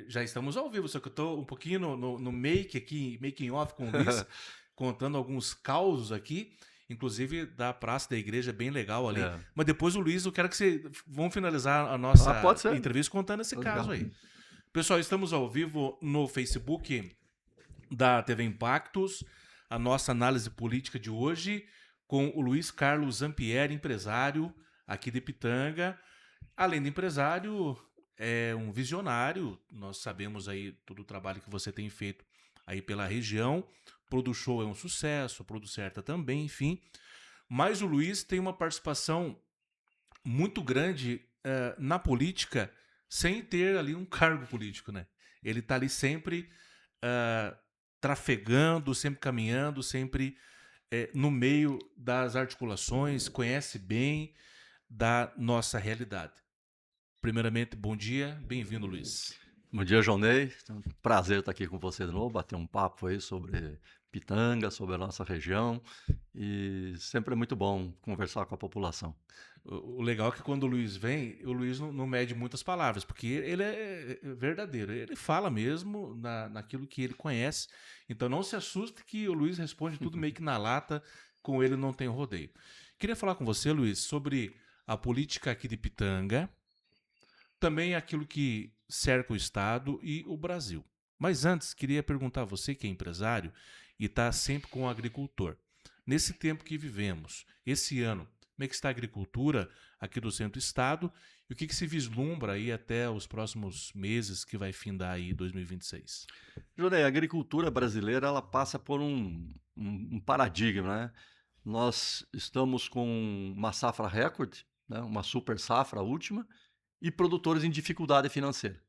Já estamos ao vivo, só que eu estou um pouquinho no make aqui, making off com o Luiz, contando alguns causos aqui, inclusive da praça da igreja, bem legal ali. É. Mas depois, o Luiz, eu quero que você... Vamos finalizar a Ah, pode nossa ser. entrevista contando esse caso Legal. aí. Pessoal, estamos ao vivo no Facebook da TV Impactos, a nossa análise política de hoje, com o Luiz Carlos Zampieri, empresário aqui de Pitanga. Além de empresário, é um visionário. Nós sabemos aí todo o trabalho que você tem feito aí pela região. Produ Show é um sucesso, Produ Certa também, enfim. Mas o Luiz tem uma participação muito grande na política sem ter ali um cargo político, né? Ele está ali sempre trafegando, sempre caminhando, sempre no meio das articulações, conhece bem da nossa realidade. Primeiramente, bom dia, bem-vindo, Luiz. Bom dia, Johnny. É um prazer estar aqui com você de novo, bater um papo aí sobre Pitanga, sobre a nossa região. E sempre é muito bom conversar com a população. O legal é que quando o Luiz vem, o Luiz não mede muitas palavras, porque ele é verdadeiro. Ele fala mesmo naquilo que ele conhece. Então não se assuste que o Luiz responde tudo meio que na lata, com ele não tem rodeio. Queria falar com você, Luiz, sobre a política aqui de Pitanga, também aquilo que cerca o Estado e o Brasil. Mas antes, queria perguntar a você que é empresário e está sempre com o agricultor. Nesse tempo que vivemos, esse ano, como é que está a agricultura aqui do Centro-Estado e o que se vislumbra aí até os próximos meses que vai findar aí 2026? Johnny, a agricultura brasileira ela passa por um paradigma, né? Nós estamos com uma safra recorde, né? Uma super safra última, e produtores em dificuldade financeira.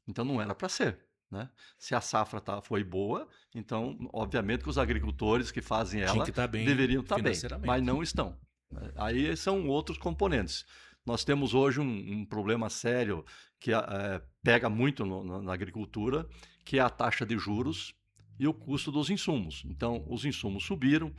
Então não era para ser, né? Se a safra foi boa, então obviamente que os agricultores que fazem Tinha ela que estar bem deveriam estar bem, mas financeiramente. não estão. Aí são outros componentes. Nós temos hoje um problema sério que pega muito na agricultura, que é a taxa de juros e o custo dos insumos. Então, os insumos subiram,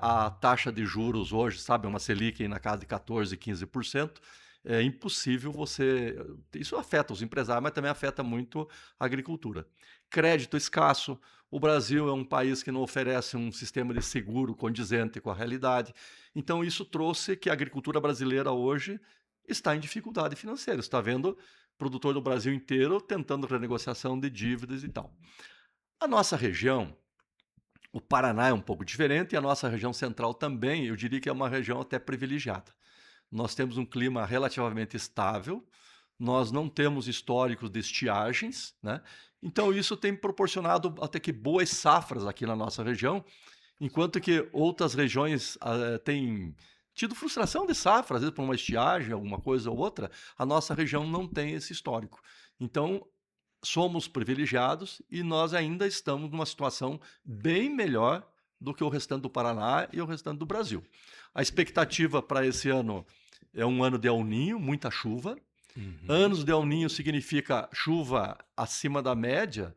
a taxa de juros hoje, sabe, uma Selic aí na casa de 14%, 15%. É impossível você... Isso afeta os empresários, mas também afeta muito a agricultura. Crédito escasso. O Brasil é um país que não oferece um sistema de seguro condizente com a realidade. Então, isso trouxe que a agricultura brasileira hoje está em dificuldade financeira. Você está vendo produtor do Brasil inteiro tentando renegociação de dívidas e tal. A nossa região, o Paraná é um pouco diferente e a nossa região central também, eu diria que é uma região até privilegiada. Nós temos um clima relativamente estável, nós não temos históricos de estiagens, né? Então isso tem proporcionado até que boas safras aqui na nossa região, enquanto que outras regiões têm tido frustração de safra, às vezes por uma estiagem, alguma coisa ou outra, a nossa região não tem esse histórico. Então, somos privilegiados e nós ainda estamos numa situação bem melhor do que o restante do Paraná e o restante do Brasil. A expectativa para esse ano é um ano de El Niño, muita chuva. Anos de El Niño significa chuva acima da média,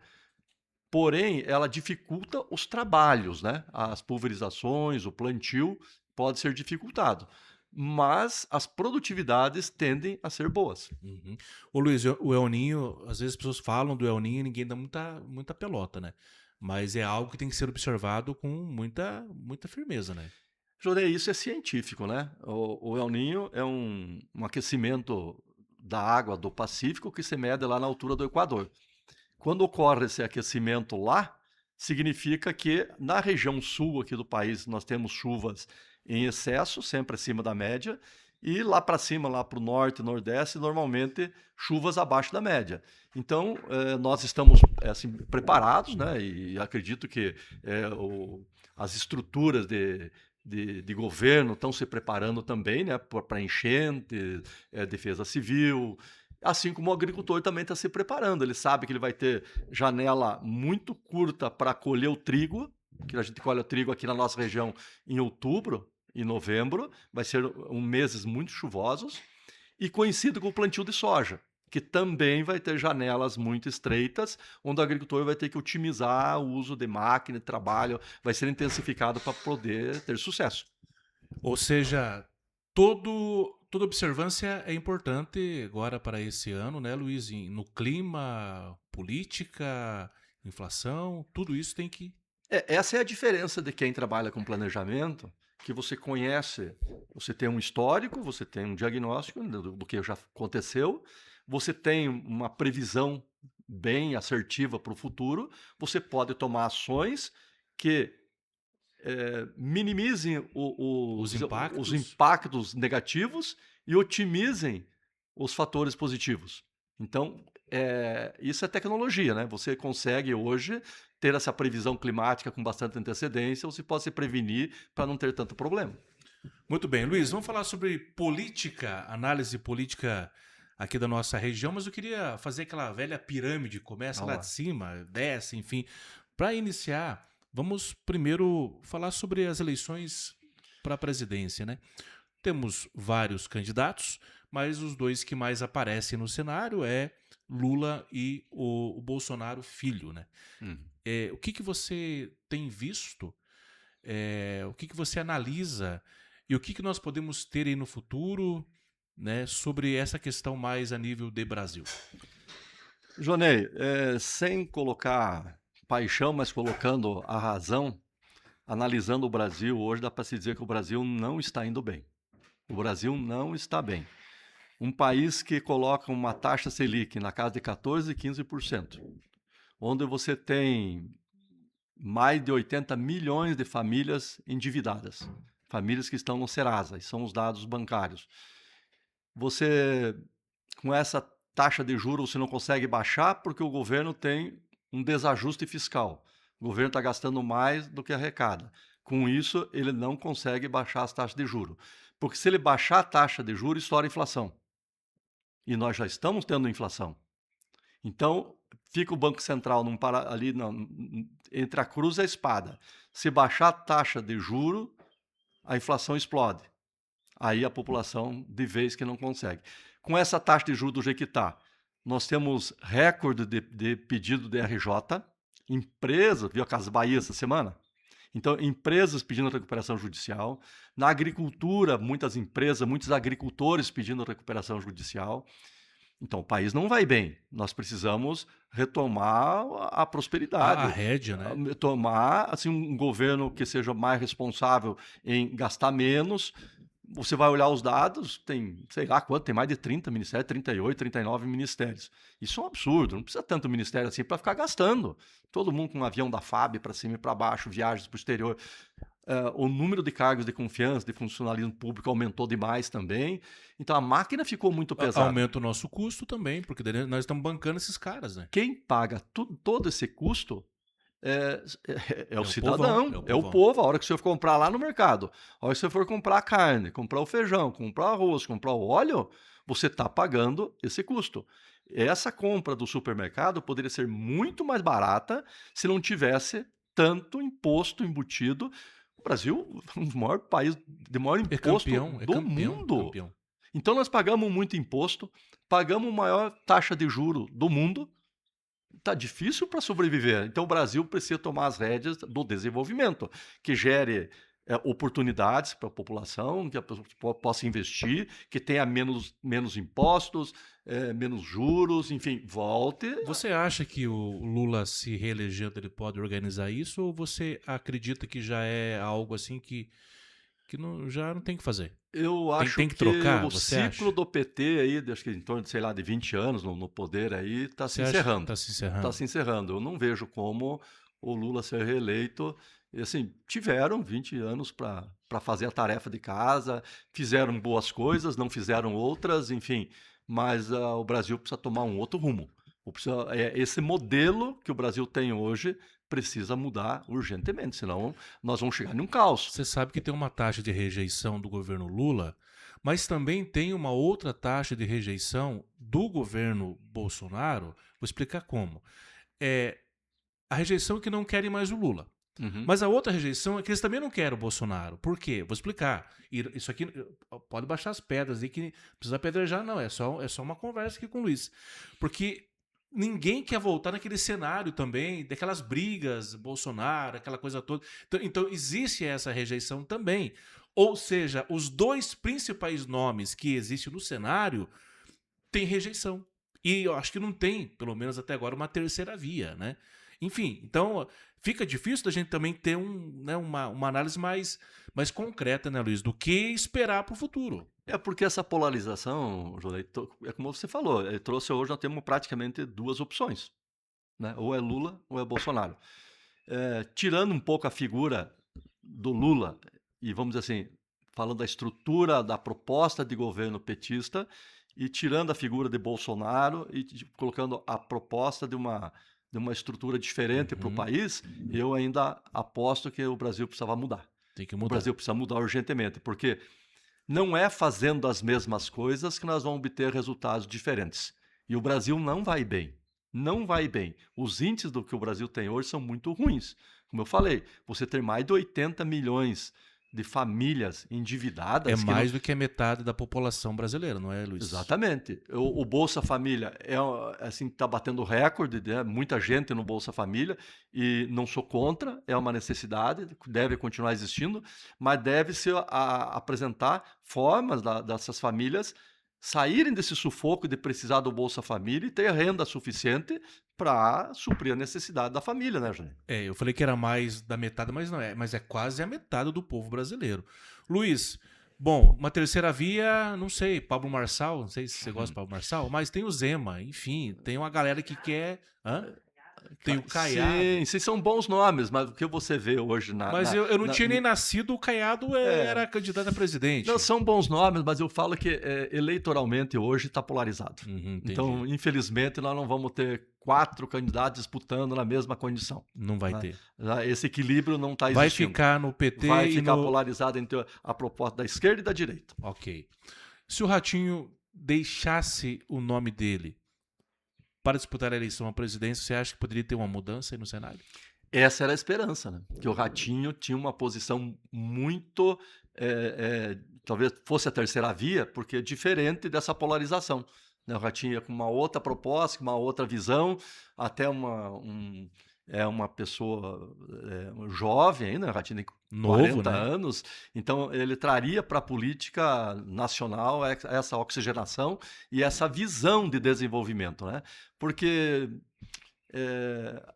porém ela dificulta os trabalhos, né? As pulverizações, o plantio pode ser dificultado, mas as produtividades tendem a ser boas. Uhum. Ô Luiz, o El Ninho, às vezes as pessoas falam do El Ninho e ninguém dá muita pelota, né? Mas é algo que tem que ser observado com muita firmeza, né? Jorei, isso é científico, né? O El Niño é um aquecimento da água do Pacífico que se mede lá na altura do Equador. Quando ocorre esse aquecimento lá, significa que na região sul aqui do país nós temos chuvas em excesso, sempre acima da média, e lá para cima, lá para o norte e nordeste, normalmente chuvas abaixo da média. Então, nós estamos assim, preparados, né? E acredito que as estruturas de governo estão se preparando também, né, para enchente, defesa civil, assim como o agricultor também está se preparando. Ele sabe que ele vai ter janela muito curta para colher o trigo, que a gente colhe o trigo aqui na nossa região em outubro e novembro, vai ser meses muito chuvosos, e coincide com o plantio de soja, que também vai ter janelas muito estreitas, onde o agricultor vai ter que otimizar o uso de máquina, de trabalho, vai ser intensificado para poder ter sucesso. Ou seja, todo Toda observância é importante agora para esse ano, né, Luiz? No clima, política, inflação, tudo isso tem que. Essa é a diferença de quem trabalha com planejamento, que você conhece, você tem um histórico, você tem um diagnóstico do que já aconteceu, você tem uma previsão bem assertiva para o futuro, você pode tomar ações que minimizem Os os impactos. impactos negativos e otimizem os fatores positivos. Então, isso é tecnologia, né? Você consegue hoje ter essa previsão climática com bastante antecedência, você pode se prevenir para não ter tanto problema. Muito bem, Luiz, vamos falar sobre política, análise política aqui da nossa região, mas eu queria fazer aquela velha pirâmide, começa Vamos lá de lá. cima, desce, enfim. Para iniciar, vamos primeiro falar sobre as eleições para a presidência, né? Temos vários candidatos, mas os dois que mais aparecem no cenário é Lula e o Bolsonaro filho, né? O que você tem visto? O que você analisa e o que nós podemos ter aí no futuro, né, sobre essa questão mais a nível de Brasil? Jonei, sem colocar paixão, mas colocando a razão, analisando o Brasil, hoje dá para se dizer que o Brasil não está indo bem. O Brasil não está bem. Um país que coloca uma taxa Selic na casa de 14%, 15%, onde você tem mais de 80 milhões de famílias endividadas, famílias que estão no Serasa, e são os dados bancários. Você, com essa taxa de juros, você não consegue baixar porque o governo tem um desajuste fiscal. O governo está gastando mais do que arrecada. Com isso, ele não consegue baixar as taxas de juros. Porque se ele baixar a taxa de juros, estoura a inflação. E nós já estamos tendo inflação. Então, fica o Banco Central ali entre a cruz e a espada. Se baixar a taxa de juro, a inflação explode. Aí a população de vez que não consegue. Com essa taxa de juros do jeito que está, nós temos recorde de pedido de RJ, empresas, viu a Casa Bahia essa semana? Então, empresas pedindo recuperação judicial. Na agricultura, muitas empresas, muitos agricultores pedindo recuperação judicial. Então, o país não vai bem. Nós precisamos retomar a prosperidade. A rédea, né? Tomar assim, um governo que seja mais responsável em gastar menos. Você vai olhar os dados, tem, sei lá quanto, tem mais de 30 ministérios, 38, 39 ministérios. Isso é um absurdo, não precisa tanto ministério assim para ficar gastando. Todo mundo com um avião da FAB para cima e para baixo, viagens para o exterior. O número de cargos de confiança, de funcionalismo público aumentou demais também. Então a máquina ficou muito pesada. Aumenta o nosso custo também, porque nós estamos bancando esses caras, né? Quem paga todo esse custo é o cidadão, povão, é o povo. A hora que você for comprar lá no mercado, a hora que você for comprar a carne, comprar o feijão, comprar o arroz, comprar o óleo, você está pagando esse custo. Essa compra do supermercado poderia ser muito mais barata se não tivesse tanto imposto embutido. O Brasil é um dos maiores países de maior imposto do mundo. Campeão. Então nós pagamos muito imposto, pagamos a maior taxa de juro do mundo. Tá difícil para sobreviver. Então o Brasil precisa tomar as rédeas do desenvolvimento, que gere oportunidades para a população, que a pessoa possa investir, que tenha menos impostos, menos juros, enfim, volte. Você acha que o Lula, se reelegendo, ele pode organizar isso, ou você acredita que já é algo assim que já não tem que fazer? Eu acho tem que trocar, o você ciclo acha? do PT aí, acho que em torno de, sei lá, de 20 anos no poder aí, está se encerrando. Está se encerrando. Está se encerrando. Eu não vejo como o Lula ser reeleito. E, assim, tiveram 20 anos para fazer a tarefa de casa, fizeram boas coisas, não fizeram outras, enfim. Mas o Brasil precisa tomar um outro rumo. Esse modelo que o Brasil tem hoje precisa mudar urgentemente, senão nós vamos chegar num caos. Você sabe que tem uma taxa de rejeição do governo Lula, mas também tem uma outra taxa de rejeição do governo Bolsonaro. Vou explicar como. A rejeição é que não querem mais o Lula. Uhum. Mas a outra rejeição é que eles também não querem o Bolsonaro. Por quê? Vou explicar. Isso aqui pode baixar as pedras aí que não precisa apedrejar, não. É só uma conversa aqui com o Luiz. Porque ninguém quer voltar naquele cenário também, daquelas brigas, Bolsonaro, aquela coisa toda. Então existe essa rejeição também. Ou seja, os dois principais nomes que existem no cenário têm rejeição. E eu acho que não tem, pelo menos até agora, uma terceira via, né? Enfim, então fica difícil da gente também ter uma análise mais concreta, né, Luiz, do que esperar para o futuro. É porque essa polarização, Jonei, é como você falou, ele trouxe hoje, nós temos praticamente duas opções, né? Ou é Lula ou é Bolsonaro. Tirando um pouco a figura do Lula, e vamos dizer assim, falando da estrutura, da proposta de governo petista, e tirando a figura de Bolsonaro e colocando a proposta de uma estrutura diferente para o país, eu ainda aposto que o Brasil precisava mudar. Tem que O mudar. Brasil precisa mudar urgentemente, porque não é fazendo as mesmas coisas que nós vamos obter resultados diferentes. E o Brasil não vai bem. Não vai bem. Os índices do que o Brasil tem hoje são muito ruins. Como eu falei, você ter mais de 80 milhões de famílias endividadas. É mais do que a metade da população brasileira, não é, Luiz? Exatamente. O Bolsa Família assim, está batendo recorde, né? Muita gente no Bolsa Família, e não sou contra, é uma necessidade, deve continuar existindo, mas deve-se apresentar formas dessas famílias saírem desse sufoco de precisar do Bolsa Família e ter renda suficiente para suprir a necessidade da família, né, Júnior? Eu falei que era mais da metade, mas não é. Mas é quase a metade do povo brasileiro. Luiz, bom, uma terceira via, não sei, Pablo Marçal, não sei se você gosta de Pablo Marçal, mas tem o Zema, enfim, tem uma galera que quer... Tem o Caiado. Sim, são bons nomes, mas o que você vê hoje Mas eu não tinha nem nascido, o Caiado era candidato a presidente. Não, são bons nomes, mas eu falo que eleitoralmente hoje está polarizado. Então, infelizmente, nós não vamos ter 4 candidatos disputando na mesma condição. Não vai ter. Esse equilíbrio não está existindo. Vai ficar no PT vai ficar polarizado entre a proposta da esquerda e da direita. Ok. Se o Ratinho deixasse o nome dele para disputar a eleição à presidência, você acha que poderia ter uma mudança aí no cenário? Essa era a esperança, né? Que o Ratinho tinha uma posição muito... talvez fosse a terceira via, porque é diferente dessa polarização. Né? O Ratinho ia com uma outra proposta, com uma outra visão, até uma pessoa jovem ainda, o Ratinho tem novo, 40 né? anos, então ele traria para a política nacional essa oxigenação e essa visão de desenvolvimento, né? Porque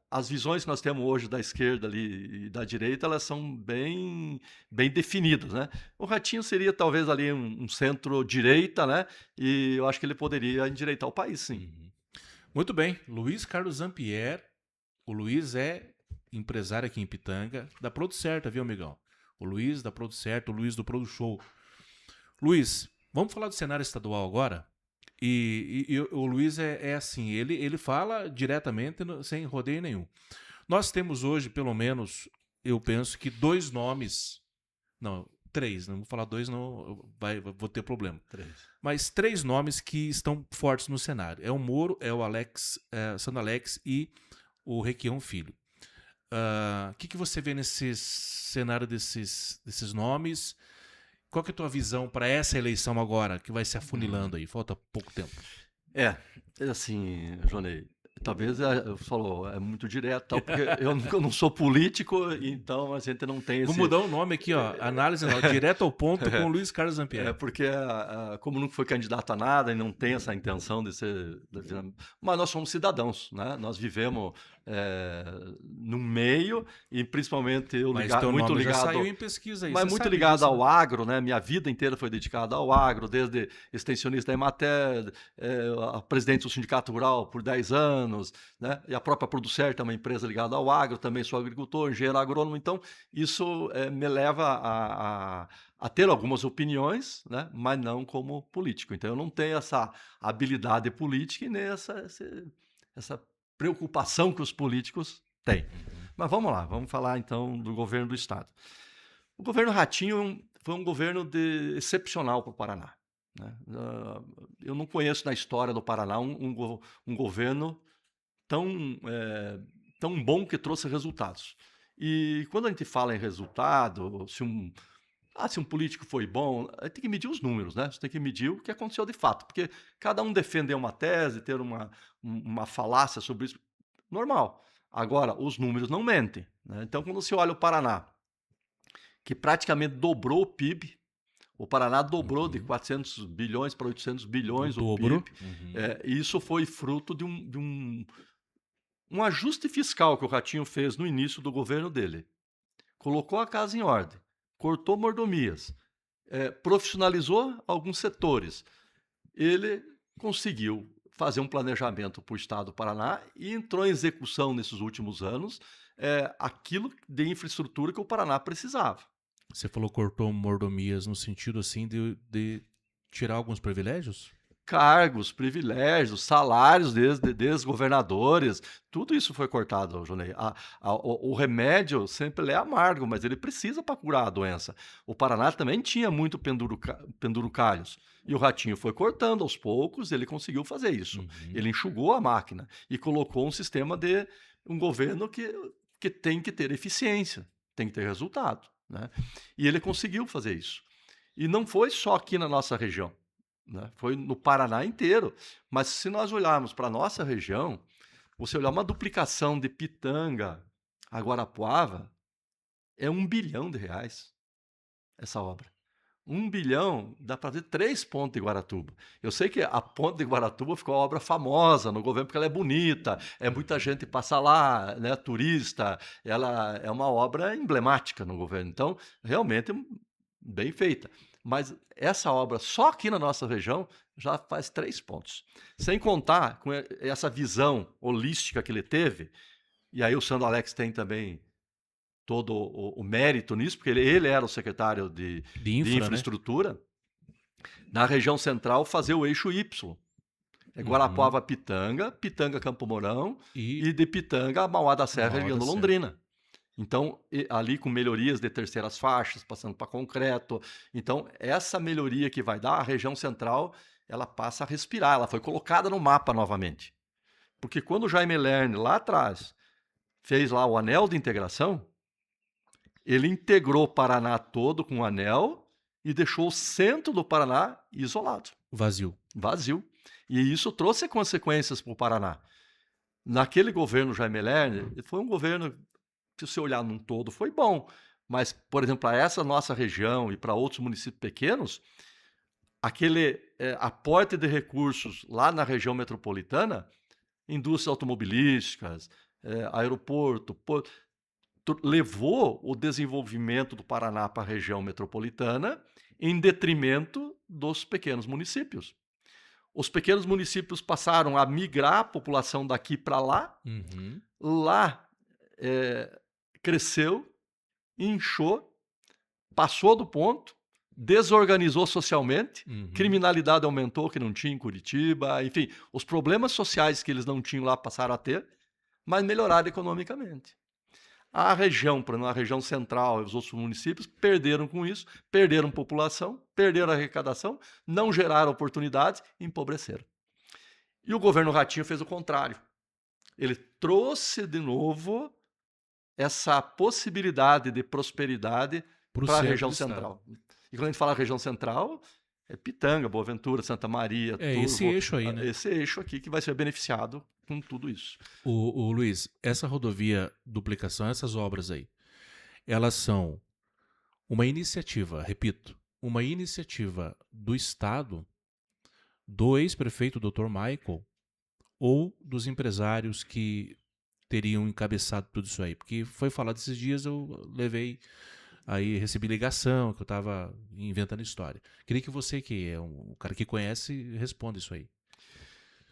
as visões que nós temos hoje da esquerda ali e da direita, elas são bem definidas, né? O Ratinho seria talvez ali um centro-direita, né? E eu acho que ele poderia endireitar o país, sim. Muito bem. Luiz Carlos Zampieri. O Luiz é empresário aqui em Pitanga, da Produto Certa, viu, amigão? O Luiz da Produto Certa, o Luiz do Produto Show. Luiz, vamos falar do cenário estadual agora? E o Luiz é assim, ele fala diretamente, sem rodeio nenhum. Nós temos hoje, pelo menos, eu penso que 2 nomes, não, 3, não vou falar 2, não vou ter problema. 3. Mas 3 nomes que estão fortes no cenário. É o Moro, é o Sandro Alex e o Requião Filho. O que você vê nesse cenário desses nomes? Qual que é a tua visão para essa eleição agora, que vai se afunilando aí? Falta pouco tempo. Assim, Jonei, talvez falou, é muito direto, tal, porque eu não sou político, então a gente não tem esse... Vou mudar o nome aqui, ó. Análise direto ao ponto com o Luiz Carlos Zampieri. Porque como não foi candidato a nada e não tem essa intenção de ser... Mas nós somos cidadãos, né? Nós vivemos no meio e principalmente eu muito ligado... já saiu em pesquisa aí. Mas muito ligado ao agro, né? Minha vida inteira foi dedicada ao agro, desde extensionista da Emater, presidente do Sindicato Rural por 10 anos, né? E a própria Producerta é uma empresa ligada ao agro, também sou agricultor, engenheiro agrônomo, então isso me leva a ter algumas opiniões, né? Mas não como político. Então eu não tenho essa habilidade política e nem essa preocupação que os políticos têm. Mas vamos lá, vamos falar então do governo do Estado. O governo Ratinho foi um governo excepcional para o Paraná. Né? Eu não conheço na história do Paraná um governo tão bom que trouxe resultados. E quando a gente fala em resultado, Se um político foi bom, aí tem que medir os números, né? Você tem que medir o que aconteceu de fato, porque cada um defender uma tese, ter uma falácia sobre isso, normal. Agora, os números não mentem, né? Então, quando você olha o Paraná, que praticamente dobrou o PIB, o Paraná dobrou de 400 bilhões para 800 bilhões o dobro. PIB, e isso foi fruto de um ajuste fiscal que o Ratinho fez no início do governo dele. Colocou a casa em ordem, cortou mordomias, profissionalizou alguns setores. Ele conseguiu fazer um planejamento para o estado do Paraná e entrou em execução nesses últimos anos aquilo de infraestrutura que o Paraná precisava. Você falou cortou mordomias no sentido assim de tirar alguns privilégios? Cargos, privilégios, salários desde governadores, tudo isso foi cortado, Jonei. O remédio sempre é amargo, mas ele precisa para curar a doença. O Paraná também tinha muito pendurucalhos. E o Ratinho foi cortando aos poucos, ele conseguiu fazer isso. Ele enxugou a máquina e colocou um sistema de um governo que tem que ter eficiência, tem que ter resultado, né? E ele conseguiu fazer isso. E não foi só aqui na nossa região, né? Foi no Paraná inteiro. Mas se nós olharmos para a nossa região, você olhar uma duplicação de Pitanga a Guarapuava, é R$1 bilhão essa obra. 1 bilhão dá para ver 3 pontes de Guaratuba. Eu sei que a ponte de Guaratuba ficou uma obra famosa no governo porque ela é bonita, muita gente passa lá, né, turista, ela é uma obra emblemática no governo. Então, realmente, bem feita. Mas essa obra, só aqui na nossa região, já faz 3 pontos. Sem contar com essa visão holística que ele teve, e aí o Sandro Alex tem também todo o mérito nisso, porque ele era o secretário de infraestrutura, né? Na região central, fazer o eixo Y. Guarapuava-Pitanga, Pitanga-Campo Mourão e de Pitanga a Mauá da Serra, ligando Londrina. Então, ali com melhorias de terceiras faixas, passando para concreto. Então, essa melhoria que vai dar, a região central, ela passa a respirar, ela foi colocada no mapa novamente. Porque quando o Jaime Lerner, lá atrás, fez lá o anel de integração, ele integrou o Paraná todo com o anel e deixou o centro do Paraná isolado. Vazio. E isso trouxe consequências para o Paraná. Naquele governo Jaime Lerner, foi um governo, se você olhar num todo, foi bom. Mas, por exemplo, para essa nossa região e para outros municípios pequenos, aquele aporte de recursos lá na região metropolitana, indústrias automobilísticas, aeroporto, levou o desenvolvimento do Paraná para a região metropolitana em detrimento dos pequenos municípios. Os pequenos municípios passaram a migrar a população daqui para lá. Lá cresceu, inchou, passou do ponto, desorganizou socialmente, criminalidade aumentou, que não tinha em Curitiba, enfim, os problemas sociais que eles não tinham lá passaram a ter, mas melhoraram economicamente. A região, por exemplo, a região central e os outros municípios perderam com isso, perderam população, perderam arrecadação, não geraram oportunidades e empobreceram. E o governo Ratinho fez o contrário. Ele trouxe de novo essa possibilidade de prosperidade para a região central. E quando a gente fala região central, é Pitanga, Boa Ventura, Santa Maria, Turvo, esse eixo aí, né? Esse eixo aqui que vai ser beneficiado com tudo isso. O Luiz, essa rodovia duplicação, essas obras aí, elas são uma iniciativa, repito, uma iniciativa do Estado, do ex-prefeito Dr. Michael, ou dos empresários que teriam encabeçado tudo isso aí? Porque foi falado esses dias, eu recebi ligação, que eu estava inventando história. Queria que você, que é um cara que conhece, responda isso aí.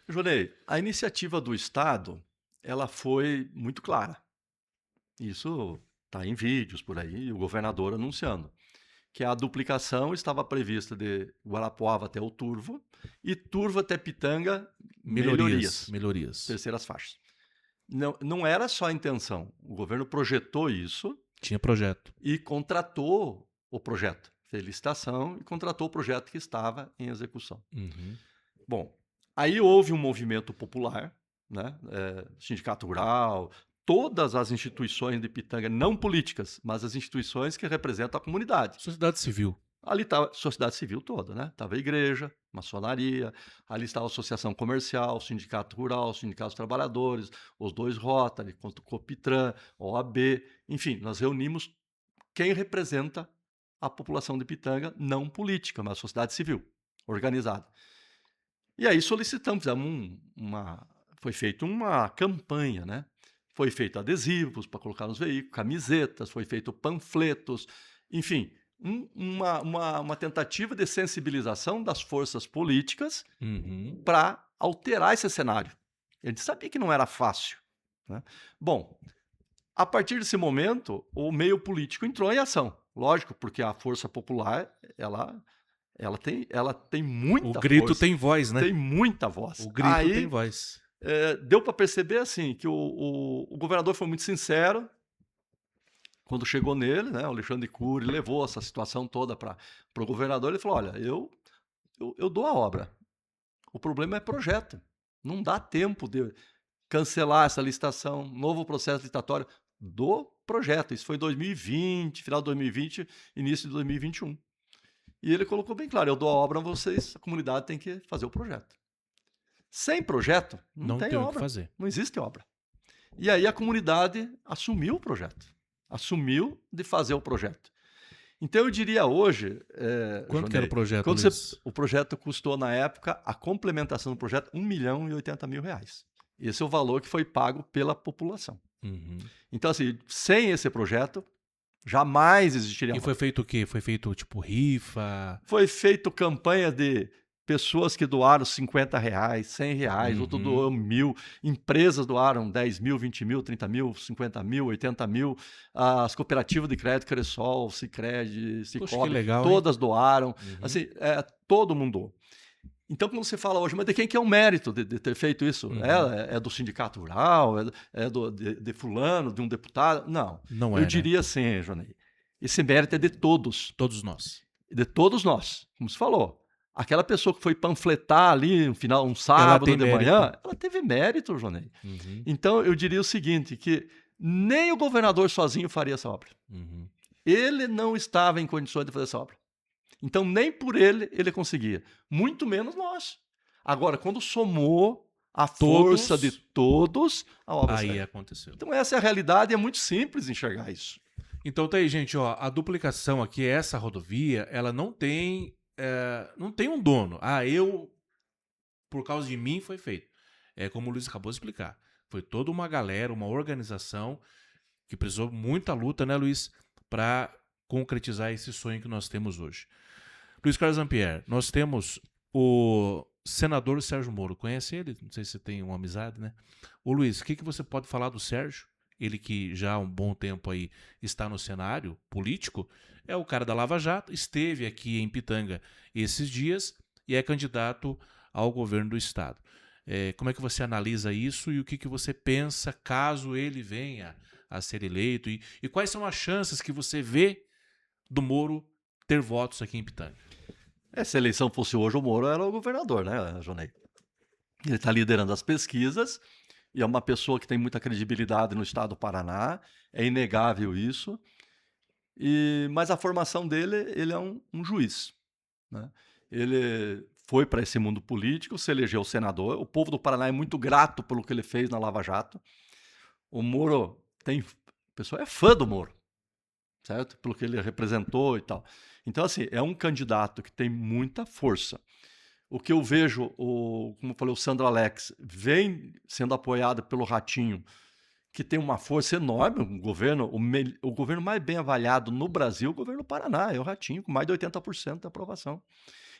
Jonei, a iniciativa do Estado, ela foi muito clara. Isso está em vídeos por aí, o governador anunciando que a duplicação estava prevista de Guarapuava até o Turvo e Turvo até Pitanga, melhorias. Terceiras faixas. Não era só a intenção. O governo projetou isso. Tinha projeto. E contratou o projeto. Fez licitação e contratou o projeto que estava em execução. Bom, aí houve um movimento popular, né? Sindicato Rural, todas as instituições de Pitanga, não políticas, mas as instituições que representam a comunidade. Sociedade civil. Ali estava a sociedade civil toda, né? Estava a igreja, maçonaria, ali estava a associação comercial, sindicato rural, sindicato dos trabalhadores, os 2 Rotary, Copitran, OAB, enfim, nós reunimos quem representa a população de Pitanga, não política, mas a sociedade civil, organizada. E aí solicitamos, foi feita uma campanha, né? Foi feito adesivos para colocar nos veículos, camisetas, foi feito panfletos, enfim, uma tentativa de sensibilização das forças políticas para alterar esse cenário. Ele sabia que não era fácil, né? Bom, a partir desse momento, o meio político entrou em ação. Lógico, porque a força popular, ela tem muita força. O grito tem voz, né? Tem muita voz. O grito tem voz. Deu para perceber assim que o governador foi muito sincero quando chegou nele, né? O Alexandre Cury levou essa situação toda para o governador. Ele falou: olha, eu dou a obra. O problema é projeto. Não dá tempo de cancelar essa licitação, novo processo licitatório do projeto. Isso foi em 2020, final de 2020, início de 2021. E ele colocou bem claro: eu dou a obra a vocês, a comunidade tem que fazer o projeto. Sem projeto, não tem obra. O que fazer. Não existe obra. E aí a comunidade assumiu o projeto. Assumiu de fazer o projeto. Então eu diria hoje... Quanto que era o projeto, o projeto custou, na época, a complementação do projeto, R$1.080.000. Esse é o valor que foi pago pela população. Então, assim, sem esse projeto, jamais existiria... E foi feito o quê? Foi feito, tipo, rifa? Foi feito campanha de pessoas que doaram R$50, R$100, outro doou 1.000, empresas doaram 10 mil, 20 mil, 30 mil, 50 mil, 80 mil, as cooperativas de crédito, Cressol, Sicredi, Cicobi, todas doaram, assim, todo mundo doou. Então, quando você fala hoje, mas de quem que é o mérito de ter feito isso? É do sindicato rural? De fulano, de um deputado? Não. Não Eu diria assim, Jonei, esse mérito é de todos. Todos nós. De todos nós, como você falou. Aquela pessoa que foi panfletar ali um sábado de manhã, ela teve mérito, Jonei. Então, eu diria o seguinte, que nem o governador sozinho faria essa obra. Ele não estava em condições de fazer essa obra. Então, nem por ele conseguia. Muito menos nós. Agora, quando somou a força de todos, a obra aí saiu. Aconteceu. Então, essa é a realidade e é muito simples enxergar isso. Então, tá aí, gente. Ó, a duplicação aqui, essa rodovia, ela não tem um dono. Por causa de mim, foi feito. É como o Luiz acabou de explicar. Foi toda uma galera, uma organização que precisou muita luta, né, Luiz, para concretizar esse sonho que nós temos hoje. Luiz Carlos Ampierre, nós temos o senador Sérgio Moro. Conhece ele? Não sei se você tem uma amizade, né? Ô Luiz, o que você pode falar do Sérgio? Ele que já há um bom tempo aí está no cenário político, é o cara da Lava Jato, esteve aqui em Pitanga esses dias e é candidato ao governo do estado. Como é que você analisa isso e o que você pensa caso ele venha a ser eleito? E quais são as chances que você vê do Moro ter votos aqui em Pitanga? Se a eleição fosse hoje, o Moro era o governador, né, Jonei? Ele está liderando as pesquisas e é uma pessoa que tem muita credibilidade no estado do Paraná, é inegável isso. Mas a formação dele, ele é um juiz, né? Ele foi para esse mundo político, se elegeu senador. O povo do Paraná é muito grato pelo que ele fez na Lava Jato. O Moro o pessoal é fã do Moro, certo? Pelo que ele representou e tal. Então, assim, é um candidato que tem muita força. O que eu vejo, como eu falei, o Sandro Alex vem sendo apoiado pelo Ratinho, que tem uma força enorme. O governo mais bem avaliado no Brasil, o governo do Paraná, é o Ratinho, com mais de 80% de aprovação.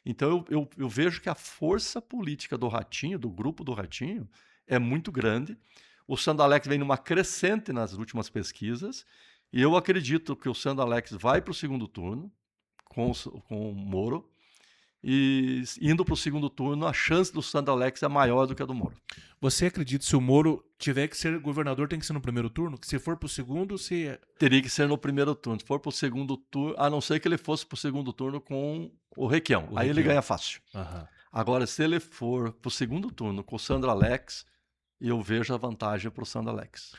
Então, eu vejo que a força política do Ratinho, do grupo do Ratinho, é muito grande. O Sandro Alex vem numa crescente nas últimas pesquisas, e eu acredito que o Sandro Alex vai para o segundo turno, com o Moro, e indo para o segundo turno, a chance do Sandro Alex é maior do que a do Moro. Você acredita que se o Moro tiver que ser governador, tem que ser no primeiro turno? Que se for para o segundo, teria que ser no primeiro turno. Se for para o segundo turno, a não ser que ele fosse para o segundo turno com o Requião. Aí ele ganha fácil. Agora, se ele for para o segundo turno com o Sandro Alex, eu vejo a vantagem para o Sandro Alex.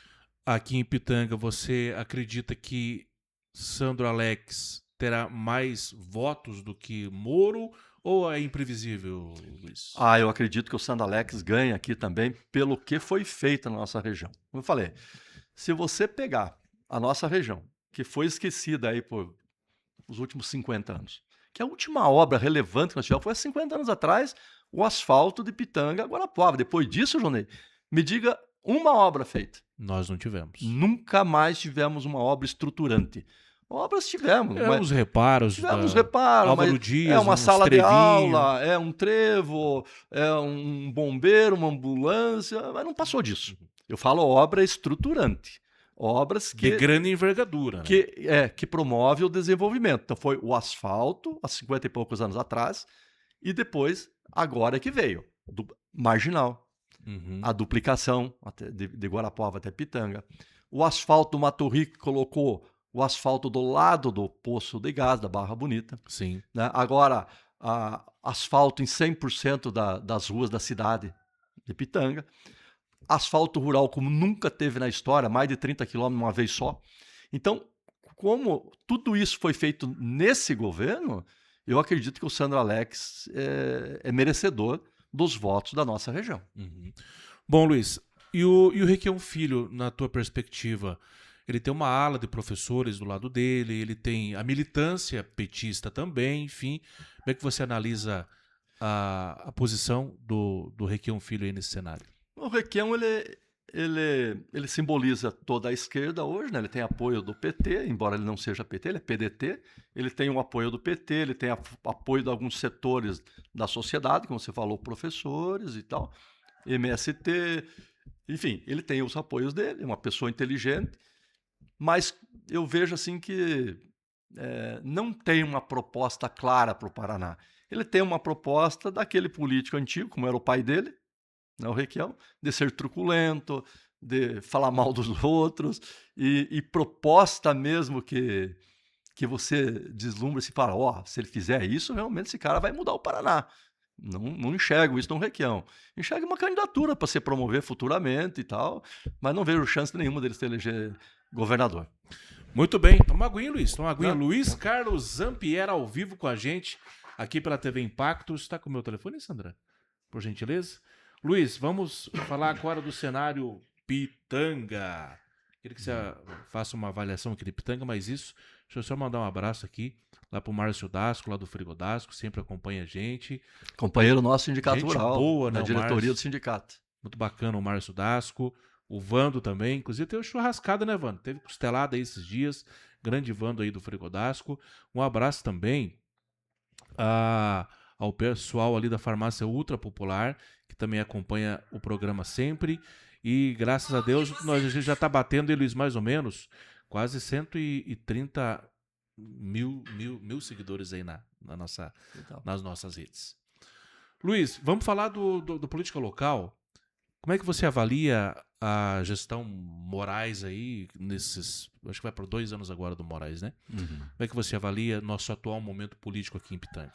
aqui em Pitanga, você acredita que Sandro Alex terá mais votos do que Moro ou é imprevisível, Luiz? Eu acredito que o Sandro Alex ganha aqui também pelo que foi feito na nossa região. Como eu falei, se você pegar a nossa região, que foi esquecida aí por os últimos 50 anos, que a última obra relevante que nós tivemos foi há 50 anos atrás, o asfalto de Pitanga a Guarapuava. Depois disso, Jonei, me diga uma obra feita. Nós não tivemos. Nunca mais tivemos uma obra estruturante. Obras tivemos. Uns reparos. Tivemos reparos, Álvaro mas Dias, é uma sala de trevinho. aula, é um trevo, é um bombeiro, uma ambulância, mas não passou disso. Eu falo obra estruturante. Obras que... De grande envergadura. Que promove o desenvolvimento. Então foi o asfalto, há 50 e poucos anos atrás, e depois, agora é que veio, do marginal. A duplicação de Guarapuava até Pitanga. O asfalto do Mato Rico colocou o asfalto do lado do poço de gás da Barra Bonita. Sim. Né? Agora, asfalto em 100% das ruas da cidade de Pitanga. Asfalto rural como nunca teve na história, mais de 30 quilômetros uma vez só. Então, como tudo isso foi feito nesse governo, eu acredito que o Sandro Alex é merecedor dos votos da nossa região. Bom, Luiz, e o Requião Filho, na tua perspectiva, ele tem uma ala de professores do lado dele, ele tem a militância petista também, enfim. Como é que você analisa a posição do Requião Filho aí nesse cenário? O Requião, ele simboliza toda a esquerda hoje, né? Ele tem apoio do PT, embora ele não seja PT, ele é PDT. Ele tem o apoio do PT, ele tem apoio de alguns setores da sociedade, como você falou, professores e tal, MST, enfim, ele tem os apoios dele, é uma pessoa inteligente, mas eu vejo assim que não tem uma proposta clara para o Paraná. Ele tem uma proposta daquele político antigo, como era o pai dele, né, o Requião, de ser truculento, de falar mal dos outros, e proposta mesmo que você deslumbra e se fala, se ele fizer isso, realmente esse cara vai mudar o Paraná. Não enxergo isso no Requião. Enxergo uma candidatura para se promover futuramente e tal, mas não vejo chance nenhuma dele se eleger governador. Muito bem. Toma uma aguinha, Luiz. Toma uma aguinha. Luiz Carlos Zampieri ao vivo com a gente aqui pela TV Impactos. Está com o meu telefone, Sandra? Por gentileza. Luiz, vamos falar agora do cenário Pitanga. Queria que você faça uma avaliação aqui de Pitanga, mas isso, deixa eu só mandar um abraço aqui lá pro Márcio Dasco, lá do Frigodasco, sempre acompanha a gente. Companheiro nosso sindicato gente rural, boa, né, na diretoria do sindicato. Muito bacana o Márcio Dasco, o Vando também, inclusive teve churrascada, né, Vando? Teve costelada aí esses dias, grande Vando aí do Frigodasco. Um abraço também ao pessoal ali da Farmácia Ultra Popular, que também acompanha o programa sempre. E graças a Deus, a gente já está batendo, Luiz, mais ou menos, quase 130 mil seguidores aí nas nossas redes. Luiz, vamos falar do política local. Como é que você avalia a gestão Moraes aí, acho que vai para 2 anos agora do Moraes, né? Como é que você avalia nosso atual momento político aqui em Pitanga?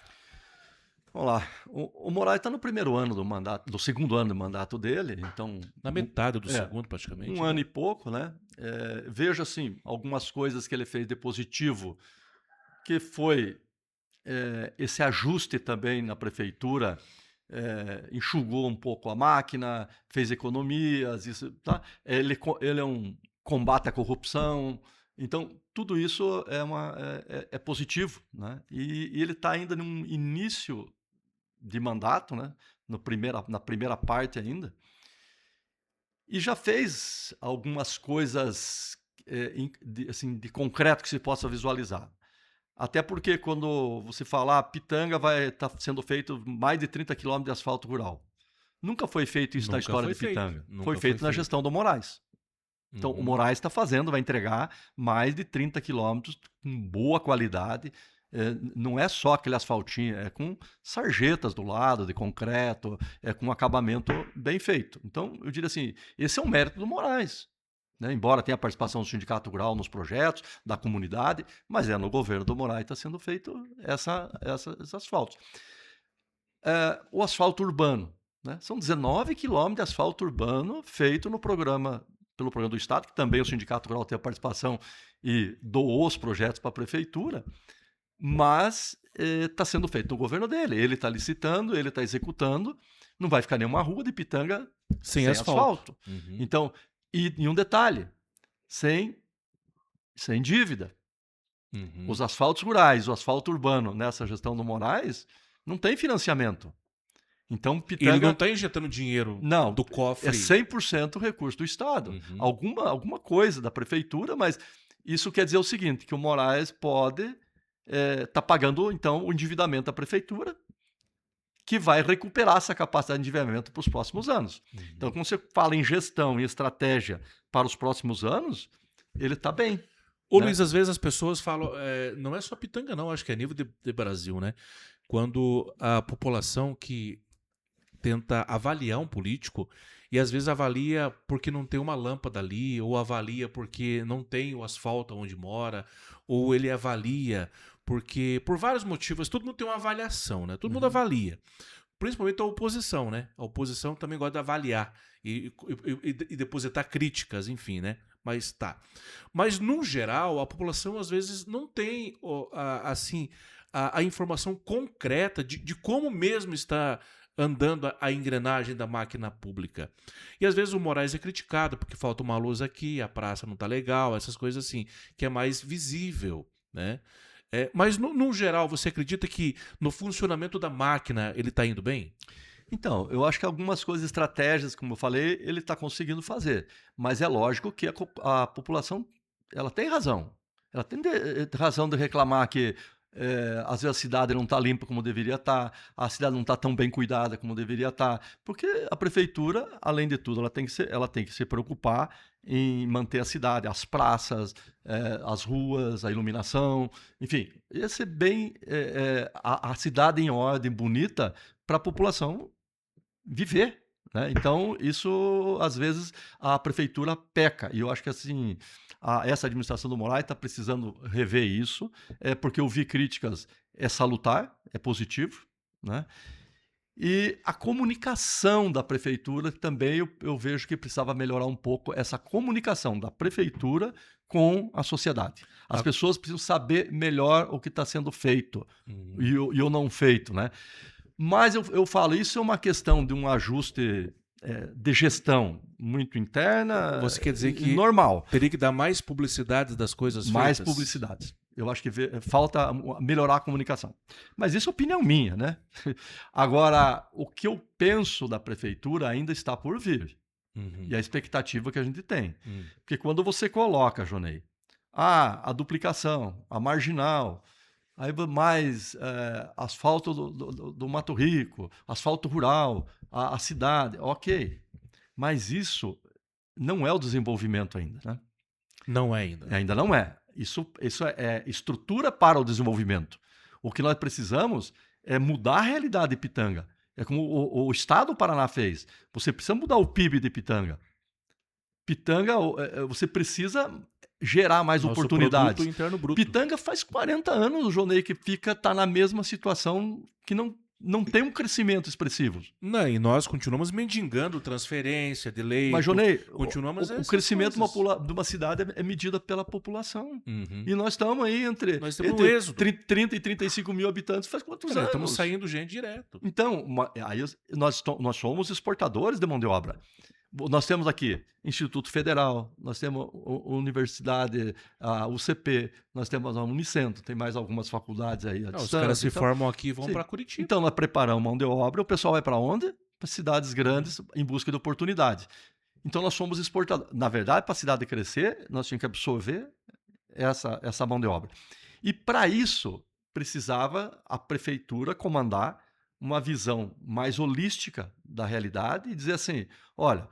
Vamos lá. O Moraes está no primeiro ano do mandato, do segundo ano do mandato dele, então... Na metade do segundo, praticamente. Um ano e pouco, né? Vejo, assim, algumas coisas que ele fez de positivo, que foi esse ajuste também na prefeitura, enxugou um pouco a máquina, fez economias, isso, tá? Ele é um combate à corrupção, então tudo isso é positivo, né? E ele está ainda num início de mandato, né? Na primeira parte ainda, e já fez algumas coisas assim, de concreto que se possa visualizar. Até porque quando você falar Pitanga vai estar sendo feito mais de 30 quilômetros de asfalto rural. Nunca foi feito isso na história de Pitanga. Foi feito na gestão do Moraes. Então, o Moraes está fazendo, vai entregar mais de 30 quilômetros com boa qualidade. Não é só aquele asfaltinho, é com sarjetas do lado, de concreto, é com acabamento bem feito. Então, eu diria assim, esse é um mérito do Moraes. Né? Embora tenha a participação do Sindicato Rural nos projetos, da comunidade, mas no governo do Moraes está sendo feito esses asfaltos. O asfalto urbano. Né? São 19 quilômetros de asfalto urbano feito no programa pelo programa do Estado, que também o Sindicato Rural tem a participação e doou os projetos para a prefeitura, mas está sendo feito no governo dele. Ele está licitando, ele está executando, não vai ficar nenhuma rua de Pitanga Sem sem asfalto. asfalto. Então, e um detalhe, sem dívida. Os asfaltos rurais, o asfalto urbano, nessa gestão do Moraes, não tem financiamento. Então, Pitanga... Ele não está injetando dinheiro Não, do cofre. é 100% recurso do Estado. Alguma coisa da prefeitura, mas isso quer dizer o seguinte, que o Moraes pode estar pagando, então, o endividamento da prefeitura, que vai recuperar essa capacidade de endividamento para os próximos anos. Então, quando você fala em gestão e estratégia para os próximos anos, ele está bem. Ô, né? Luiz, às vezes as pessoas falam, não é só Pitanga não, acho que é nível de Brasil, né? Quando a população que tenta avaliar um político e às vezes avalia porque não tem uma lâmpada ali, ou avalia porque não tem o asfalto onde mora, ou ele avalia porque, por vários motivos, todo mundo tem uma avaliação, né? Todo mundo avalia. Principalmente a oposição, né? A oposição também gosta de avaliar e depositar críticas, enfim, né? Mas tá. Mas, no geral, a população às vezes não tem assim a informação concreta de como mesmo está andando a engrenagem da máquina pública. E às vezes o Moraes é criticado porque falta uma luz aqui, a praça não tá legal, essas coisas assim, que é mais visível, né? Mas, no geral, você acredita que no funcionamento da máquina ele está indo bem? Então, eu acho que algumas coisas, estratégias, como eu falei, ele está conseguindo fazer. Mas é lógico que a população ela tem razão. Ela tem razão de reclamar que às vezes a cidade não está limpa como deveria estar, a cidade não está tão bem cuidada como deveria estar, porque a prefeitura, além de tudo, ela tem que se preocupar em manter a cidade, as praças, as ruas, a iluminação, enfim, ia ser bem a cidade em ordem, bonita, para a população viver. Né? Então, isso, às vezes, a prefeitura peca. E eu acho que assim, essa administração do Moraes está precisando rever isso, porque ouvir críticas é salutar, é positivo. Né? E a comunicação da prefeitura também eu vejo que precisava melhorar um pouco essa comunicação da prefeitura com a sociedade. As pessoas precisam saber melhor o que está sendo feito e o não feito. Né? Mas eu falo, isso é uma questão de um ajuste de gestão muito interna. Você quer dizer que normal. Teria que dar mais publicidade das coisas feitas? Mais publicidades. Eu acho que falta melhorar a comunicação. Mas isso é opinião minha, né? Agora, o que eu penso da prefeitura ainda está por vir. E a expectativa que a gente tem. Porque quando você coloca, Jonei, a duplicação, a marginal, aí mais asfalto do Mato Rico, asfalto rural, a cidade, ok. Mas isso não é o desenvolvimento ainda, né? Não é ainda. Ainda não é. Isso é estrutura para o desenvolvimento. O que nós precisamos é mudar a realidade de Pitanga. É como o Estado do Paraná fez. Você precisa mudar o PIB de Pitanga. Pitanga, você precisa gerar mais Nosso oportunidades. produto interno bruto. Pitanga faz 40 anos, o Jonei, que está na mesma situação que não tem um crescimento expressivo. Não, e nós continuamos mendigando transferência de leite. Mas, Jonei, continuamos o crescimento de uma cidade é medido pela população. E nós estamos aí entre um êxodo. 30 e 35 mil habitantes faz quantos anos? Estamos saindo gente direto. Então, aí nós somos exportadores de mão de obra. Nós temos aqui Instituto Federal, nós temos a Universidade, a UCP, nós temos a Unicentro, tem mais algumas faculdades aí. Os caras se formam aqui e vão para Curitiba. Então, nós preparamos mão de obra, o pessoal vai para onde? Para cidades grandes em busca de oportunidade. Então, nós somos exportadores. Na verdade, para a cidade crescer, nós tínhamos que absorver essa mão de obra. E, para isso, precisava a prefeitura comandar uma visão mais holística da realidade e dizer assim, olha,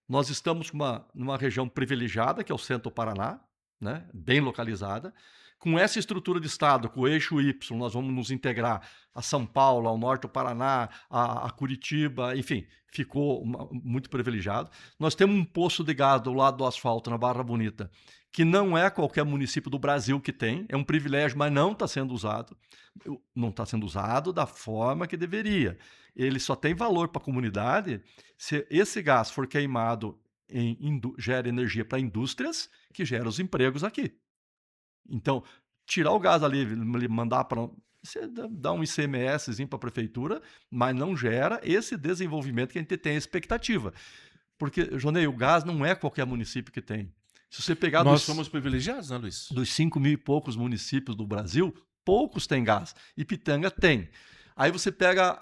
nós estamos numa região privilegiada, que é o centro do Paraná, né? Bem localizada. Com essa estrutura de Estado, com o eixo Y, nós vamos nos integrar a São Paulo, ao norte do Paraná, a Curitiba, enfim, ficou muito privilegiado. Nós temos um poço de gás do lado do asfalto, na Barra Bonita, que não é qualquer município do Brasil que tem, é um privilégio, mas não está sendo usado. Não está sendo usado da forma que deveria. Ele só tem valor para a comunidade se esse gás for queimado gera energia para indústrias que geram os empregos aqui. Então, tirar o gás ali, mandar para... Você dá um ICMSzinho para a prefeitura, mas não gera esse desenvolvimento que a gente tem a expectativa. Porque, Jonei, o gás não é qualquer município que tem. Se você pegar Nós somos privilegiados, né, Luiz? Dos 5 mil e poucos municípios do Brasil, poucos têm gás. E Pitanga tem. Aí você pega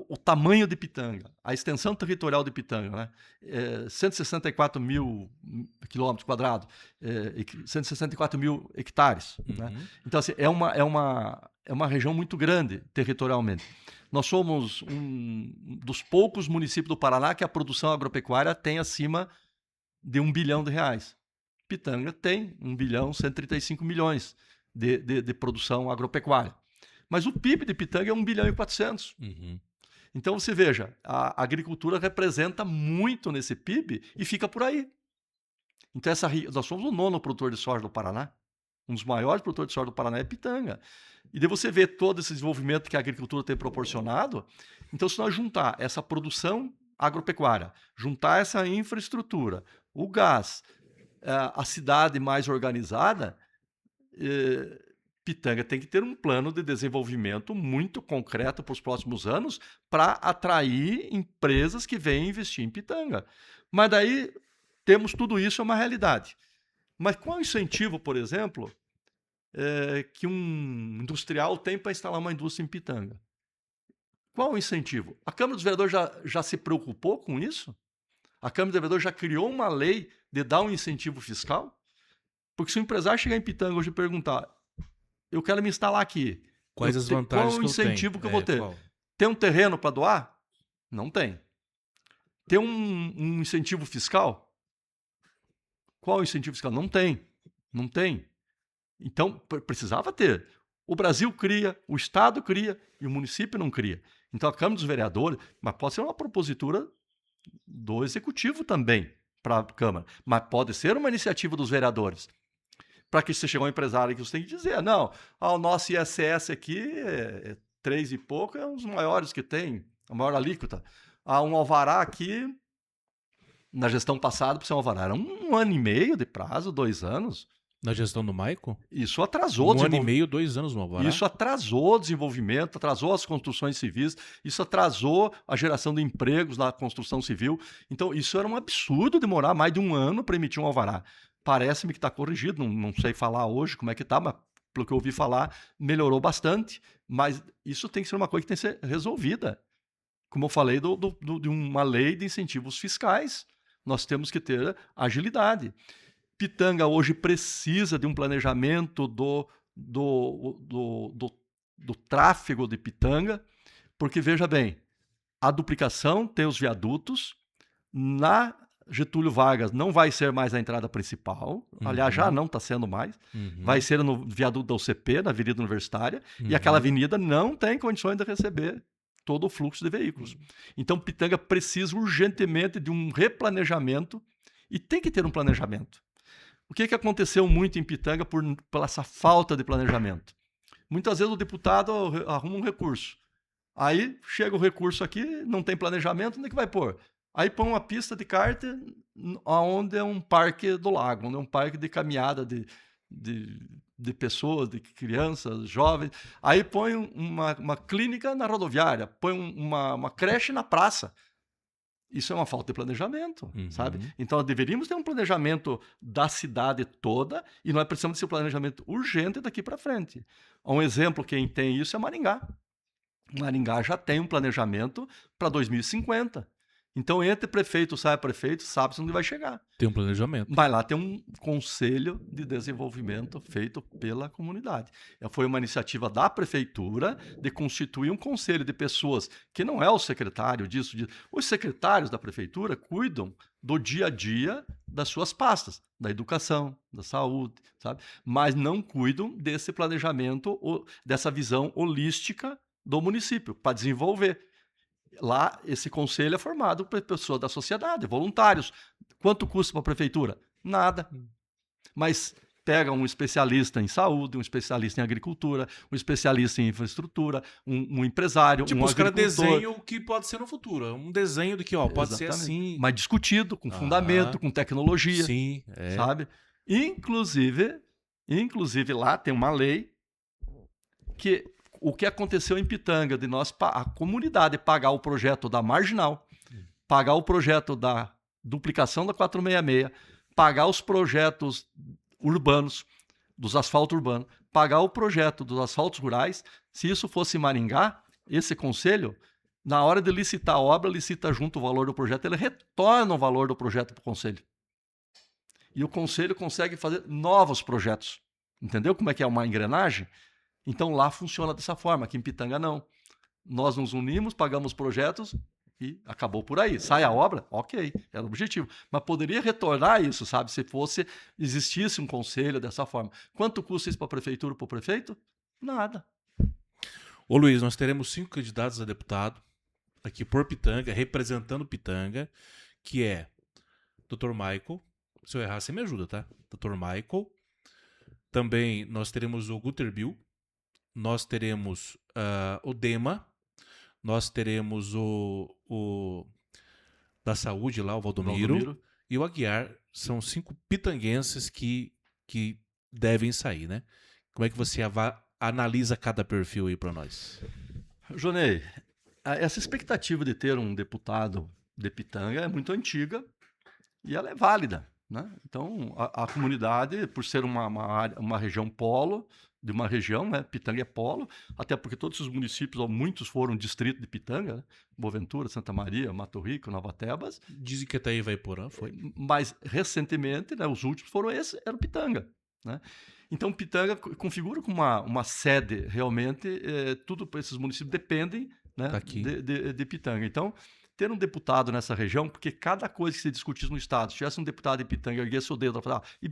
o tamanho de Pitanga, a extensão territorial de Pitanga, né? 164 mil quilômetros quadrados, 164 mil hectares. Uhum. Né? Então, assim, é uma região muito grande territorialmente. Nós somos um dos poucos municípios do Paraná que a produção agropecuária tem acima de R$1 bilhão. Pitanga tem 1 bilhão 135 milhões de produção agropecuária. Mas o PIB de Pitanga é 1 bilhão e 400. Uhum. Então você veja, a agricultura representa muito nesse PIB e fica por aí. Então nós somos o 9º produtor de soja do Paraná. Um dos maiores produtores de soja do Paraná é Pitanga. E daí você vê todo esse desenvolvimento que a agricultura tem proporcionado. Então, se nós juntar essa produção agropecuária, juntar essa infraestrutura, o gás, a cidade mais organizada, Pitanga tem que ter um plano de desenvolvimento muito concreto para os próximos anos para atrair empresas que venham investir em Pitanga. Mas daí temos tudo isso, é uma realidade. Mas qual é o incentivo, por exemplo, que um industrial tem para instalar uma indústria em Pitanga? Qual o incentivo? A Câmara dos Vereadores já se preocupou com isso? A Câmara dos Vereadores já criou uma lei de dar um incentivo fiscal? Porque se o empresário chegar em Pitanga hoje e perguntar, eu quero me instalar aqui. Quais as vantagens qual o incentivo que eu vou ter? Qual? Tem um terreno para doar? Não tem. Tem um incentivo fiscal? Qual o incentivo fiscal? Não tem. Não tem. Então, precisava ter. O Brasil cria, o Estado cria e o município não cria. Então, a Câmara dos Vereadores, mas pode ser uma propositura do Executivo também para a Câmara, mas pode ser uma iniciativa dos vereadores. Para que você chegar um empresário que você tem que dizer, não, o nosso ISS aqui é 3 e pouco, é um dos maiores que tem, a maior alíquota. Um alvará aqui, na gestão passada, para ser um alvará, era 1 ano e meio de prazo, 2 anos. Na gestão do Maico? Isso atrasou. 1 ano e meio, 2 anos no alvará? Isso atrasou o desenvolvimento, atrasou as construções civis, isso atrasou a geração de empregos na construção civil. Então, isso era um absurdo demorar mais de 1 ano para emitir um alvará. Parece-me que está corrigido, não sei falar hoje como é que está, mas pelo que eu ouvi falar, melhorou bastante. Mas isso tem que ser uma coisa que tem que ser resolvida. Como eu falei, de uma lei de incentivos fiscais. Nós temos que ter agilidade. Pitanga hoje precisa de um planejamento do tráfego de Pitanga, porque, veja bem, a duplicação tem os viadutos, na Getúlio Vargas não vai ser mais a entrada principal, aliás, já não está sendo mais, vai ser no viaduto da UCP, na Avenida Universitária, e aquela avenida não tem condições de receber todo o fluxo de veículos. Então, Pitanga precisa urgentemente de um replanejamento, e tem que ter um planejamento. O que aconteceu muito em Pitanga por essa falta de planejamento? Muitas vezes o deputado arruma um recurso. Aí chega o recurso aqui, não tem planejamento, onde é que vai pôr? Aí põe uma pista de kart onde é um parque do lago, onde é um parque de caminhada de pessoas, de crianças, jovens. Aí põe uma clínica na rodoviária, põe uma creche na praça. Isso é uma falta de planejamento, sabe? Então, nós deveríamos ter um planejamento da cidade toda e nós precisamos desse planejamento urgente daqui para frente. Um exemplo, quem tem isso é Maringá. Maringá já tem um planejamento para 2050. Então, entre prefeito, sai prefeito, sabe-se onde vai chegar. Tem um planejamento. Mas lá tem um conselho de desenvolvimento feito pela comunidade. Foi uma iniciativa da prefeitura de constituir um conselho de pessoas que não é o secretário disso. Os secretários da prefeitura cuidam do dia a dia das suas pastas, da educação, da saúde, sabe? Mas não cuidam desse planejamento, dessa visão holística do município para desenvolver. Lá, esse conselho é formado por pessoas da sociedade, voluntários. Quanto custa para a prefeitura? Nada. Mas pega um especialista em saúde, um especialista em agricultura, um especialista em infraestrutura, um empresário, tipo, um os caras agricultor. desenham o que pode ser no futuro. Um desenho do que, ó, pode ser assim. Mas discutido, com fundamento, com tecnologia. Sim, sabe? Inclusive lá tem uma lei que o que aconteceu em Pitanga, de nós, a comunidade pagar o projeto da Marginal, pagar o projeto da duplicação da 466, pagar os projetos urbanos, dos asfaltos urbanos, pagar o projeto dos asfaltos rurais. Se isso fosse Maringá, esse conselho, na hora de licitar a obra, licita junto o valor do projeto, ele retorna o valor do projeto para o conselho. E o conselho consegue fazer novos projetos. Entendeu como é que é uma engrenagem? Então lá funciona dessa forma, aqui em Pitanga não. Nós nos unimos, pagamos projetos e acabou por aí. Sai a obra? Ok, era o objetivo. Mas poderia retornar isso, sabe? Se existisse um conselho dessa forma. Quanto custa isso para a prefeitura, para o prefeito? Nada. Ô Luiz, nós teremos 5 candidatos a deputado aqui por Pitanga, representando Pitanga, que é Dr. Michael. Se eu errar, você me ajuda, tá? Dr. Michael. Também nós teremos o Guter Bill. Nós teremos o Dema. Nós teremos o da saúde lá, o Valdomiro. E o Aguiar. São 5 pitanguenses que devem sair, né? Como é que você analisa cada perfil aí para nós? Jonei, essa expectativa de ter um deputado de Pitanga é muito antiga e ela é válida, né? Então, a comunidade, por ser uma região polo, de uma região, né? Pitanga é polo, até porque todos os municípios, ou muitos foram distrito de Pitanga, né? Boaventura, Santa Maria, Mato Rico, Nova Tebas. Dizem que até aí vai por foi. Mas, recentemente, né, os últimos foram eram Pitanga, né? Então, Pitanga configura como uma sede, realmente, tudo para esses municípios dependem, né, de Pitanga. Então, ter um deputado nessa região, porque cada coisa que se discutisse no Estado, se tivesse um deputado em Pitanga, erguesse o dedo e falar, e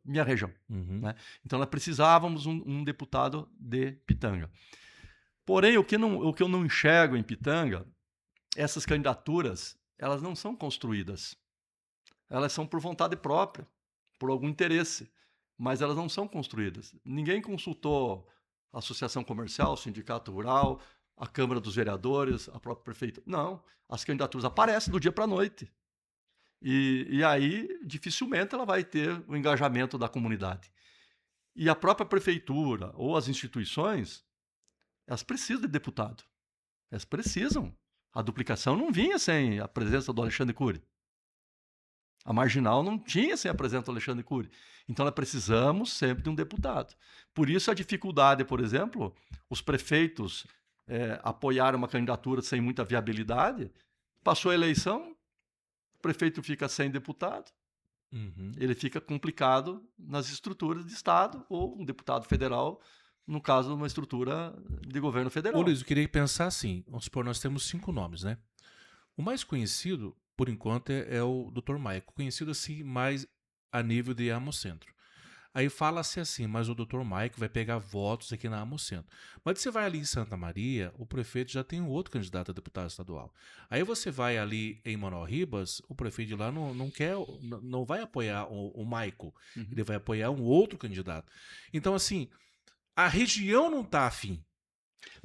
minha região? Uhum. Né? Então, nós precisávamos um deputado de Pitanga. Porém, o que eu não enxergo em Pitanga, essas candidaturas, elas não são construídas. Elas são por vontade própria, por algum interesse, mas elas não são construídas. Ninguém consultou a Associação Comercial, o Sindicato Rural, a Câmara dos Vereadores, a própria Prefeitura. Não, as candidaturas aparecem do dia para a noite. E aí, dificilmente, ela vai ter o engajamento da comunidade. E a própria Prefeitura ou as instituições, elas precisam de deputado. Elas precisam. A duplicação não vinha sem a presença do Alexandre Cury. A Marginal não tinha sem a presença do Alexandre Cury. Então, nós precisamos sempre de um deputado. Por isso, a dificuldade, por exemplo, os prefeitos apoiaram uma candidatura sem muita viabilidade, passou a eleição, o prefeito fica sem deputado, ele fica complicado nas estruturas de Estado ou um deputado federal, no caso, uma estrutura de governo federal. Ô Luiz, eu queria pensar assim, vamos supor, nós temos 5 nomes, né? O mais conhecido, por enquanto, é o Dr. Michael, conhecido assim mais a nível de Amocentro. Aí fala-se assim, mas o Dr. Michael vai pegar votos aqui na Amocentro. Mas você vai ali em Santa Maria, o prefeito já tem um outro candidato a deputado estadual. Aí você vai ali em Manoel Ribas, o prefeito de lá não vai apoiar o Michael, ele vai apoiar um outro candidato. Então, assim, a região não está afim.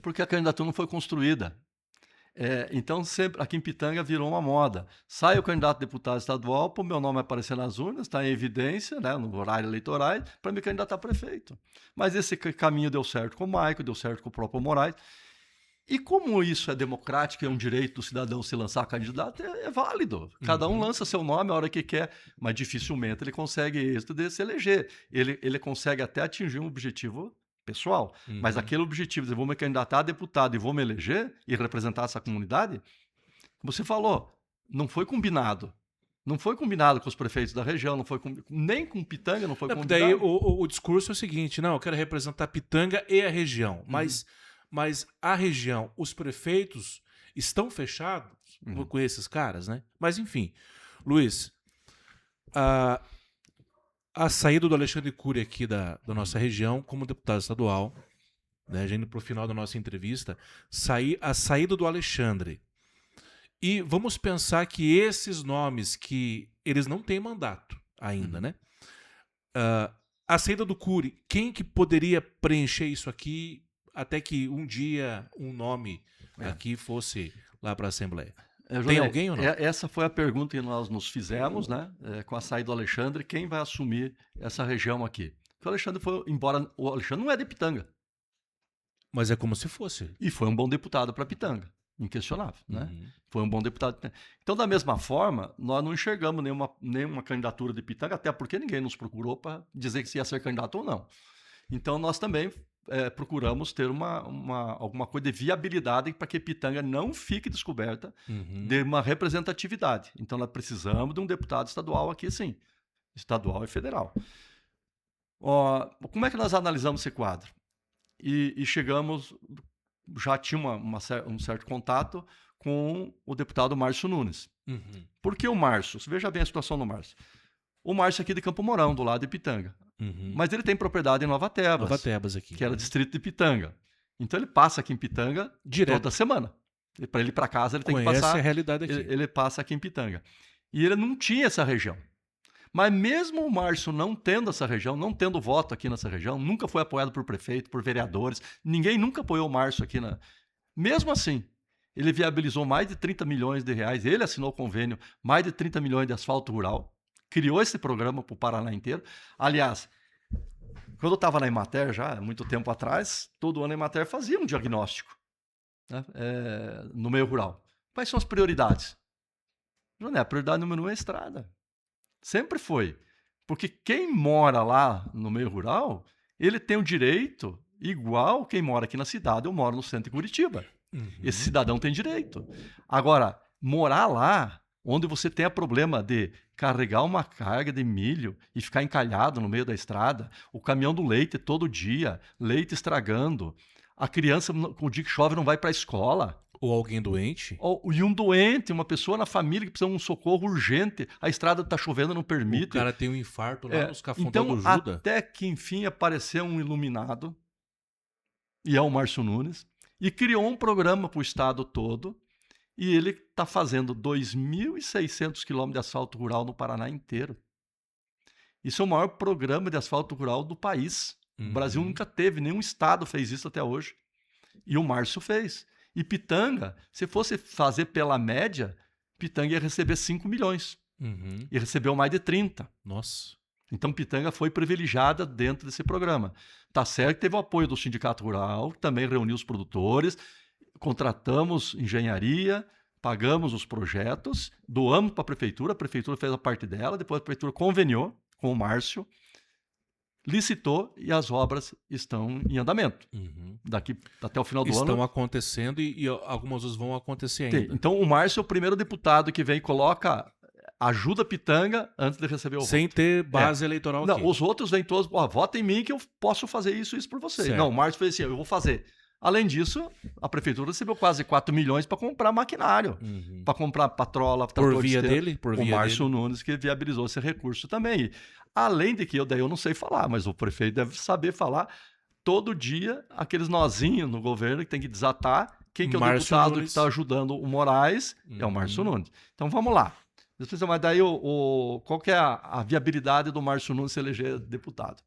Porque a candidatura não foi construída. Então, sempre aqui em Pitanga virou uma moda. Sai o candidato a deputado estadual, para o meu nome aparecer nas urnas, está em evidência, né, no horário eleitoral, para me candidatar a prefeito. Mas esse caminho deu certo com o Maico, deu certo com o próprio Moraes. E como isso é democrático, é um direito do cidadão se lançar candidato, é válido. Cada um lança seu nome a hora que quer, mas dificilmente ele consegue êxito de se eleger. Ele consegue até atingir um objetivo pessoal, mas aquele objetivo de vou me candidatar a deputado e vou me eleger e representar essa comunidade, como você falou, não foi combinado. Não foi combinado com os prefeitos da região, não foi nem com Pitanga, não foi combinado. Daí o discurso é o seguinte, não, eu quero representar Pitanga e a região, mas a região, os prefeitos estão fechados com esses caras, né? Mas enfim, Luiz, a saída do Alexandre Cury aqui da nossa região como deputado estadual, né, já indo para o final da nossa entrevista, a saída do Alexandre. E vamos pensar que esses nomes que eles não têm mandato ainda, né? A saída do Cury, quem que poderia preencher isso aqui até que um dia um nome aqui fosse lá para a Assembleia? Tem alguém ou não? Essa foi a pergunta que nós nos fizemos, né? Com a saída do Alexandre, quem vai assumir essa região aqui? Porque o Alexandre foi embora. O Alexandre não é de Pitanga. Mas é como se fosse. E foi um bom deputado para Pitanga. Inquestionável, né? Foi um bom deputado. Então, da mesma forma, nós não enxergamos nenhuma candidatura de Pitanga, até porque ninguém nos procurou para dizer que se ia ser candidato ou não. Então, nós também procuramos ter alguma coisa de viabilidade para que Pitanga não fique descoberta de uma representatividade. Então, nós precisamos de um deputado estadual aqui, sim. Estadual e federal. Como é que nós analisamos esse quadro? E chegamos, já tinha um certo contato com o deputado Márcio Nunes. Por que o Márcio? Veja bem a situação do Márcio. O Márcio é aqui de Campo Mourão, do lado de Pitanga. Mas ele tem propriedade em Nova Tebas aqui. Que era distrito de Pitanga. Então ele passa aqui em Pitanga direto. Toda semana. Para ele ir para casa, ele tem que passar. A realidade aqui. Ele passa aqui em Pitanga. E ele não tinha essa região. Mas mesmo o Márcio não tendo essa região, não tendo voto aqui nessa região, nunca foi apoiado por prefeito, por vereadores, ninguém nunca apoiou o Márcio aqui. Mesmo assim, ele viabilizou mais de 30 milhões de reais, ele assinou o convênio, mais de 30 milhões de asfalto rural, criou esse programa para o Paraná inteiro. Aliás, quando eu estava na Emater, já há muito tempo atrás, todo ano a Emater fazia um diagnóstico, né, no meio rural. Quais são as prioridades? A prioridade número 1 é a estrada. Sempre foi. Porque quem mora lá no meio rural, ele tem o direito igual quem mora aqui na cidade ou mora no centro de Curitiba. Esse cidadão tem direito. Agora, morar lá, onde você tem o problema de carregar uma carga de milho e ficar encalhado no meio da estrada, o caminhão do leite todo dia, leite estragando, a criança, com o dia que chove, não vai para a escola. Ou alguém doente. E um doente, uma pessoa na família que precisa de um socorro urgente, a estrada está chovendo, não permite. O cara tem um infarto lá nos Cafundó então, do Juda. Até que, enfim, apareceu um iluminado, e é o Márcio Nunes, e criou um programa para o estado todo, e ele está fazendo 2.600 quilômetros de asfalto rural no Paraná inteiro. Isso é o maior programa de asfalto rural do país. O Brasil nunca teve, nenhum estado fez isso até hoje. E o Márcio fez. E Pitanga, se fosse fazer pela média, Pitanga ia receber 5 milhões. E recebeu mais de 30. Nossa. Então Pitanga foi privilegiada dentro desse programa. Tá certo que teve o apoio do Sindicato Rural, que também reuniu os produtores, contratamos engenharia, pagamos os projetos, doamos para a prefeitura fez a parte dela, depois a prefeitura conveniou com o Márcio, licitou e as obras estão em andamento. Daqui até o final do ano. Estão acontecendo e algumas outras vão acontecer ainda. Então o Márcio é o primeiro deputado que vem e coloca, ajuda Pitanga antes de receber o voto. Sem ter base eleitoral aqui. Não, os outros vêm todos, vota em mim que eu posso fazer isso por você. Certo. Não, o Márcio fez assim, eu vou fazer. Além disso, a prefeitura recebeu quase 4 milhões para comprar maquinário, para comprar patrola, por via dele, o Márcio Nunes que viabilizou esse recurso também. Além de que eu não sei falar, mas o prefeito deve saber falar. Todo dia, aqueles nozinhos no governo que tem que desatar. Quem que é o deputado que está ajudando o Moraes é o Márcio Nunes. Então vamos lá. Mas daí qual que é a viabilidade do Márcio Nunes se eleger deputado?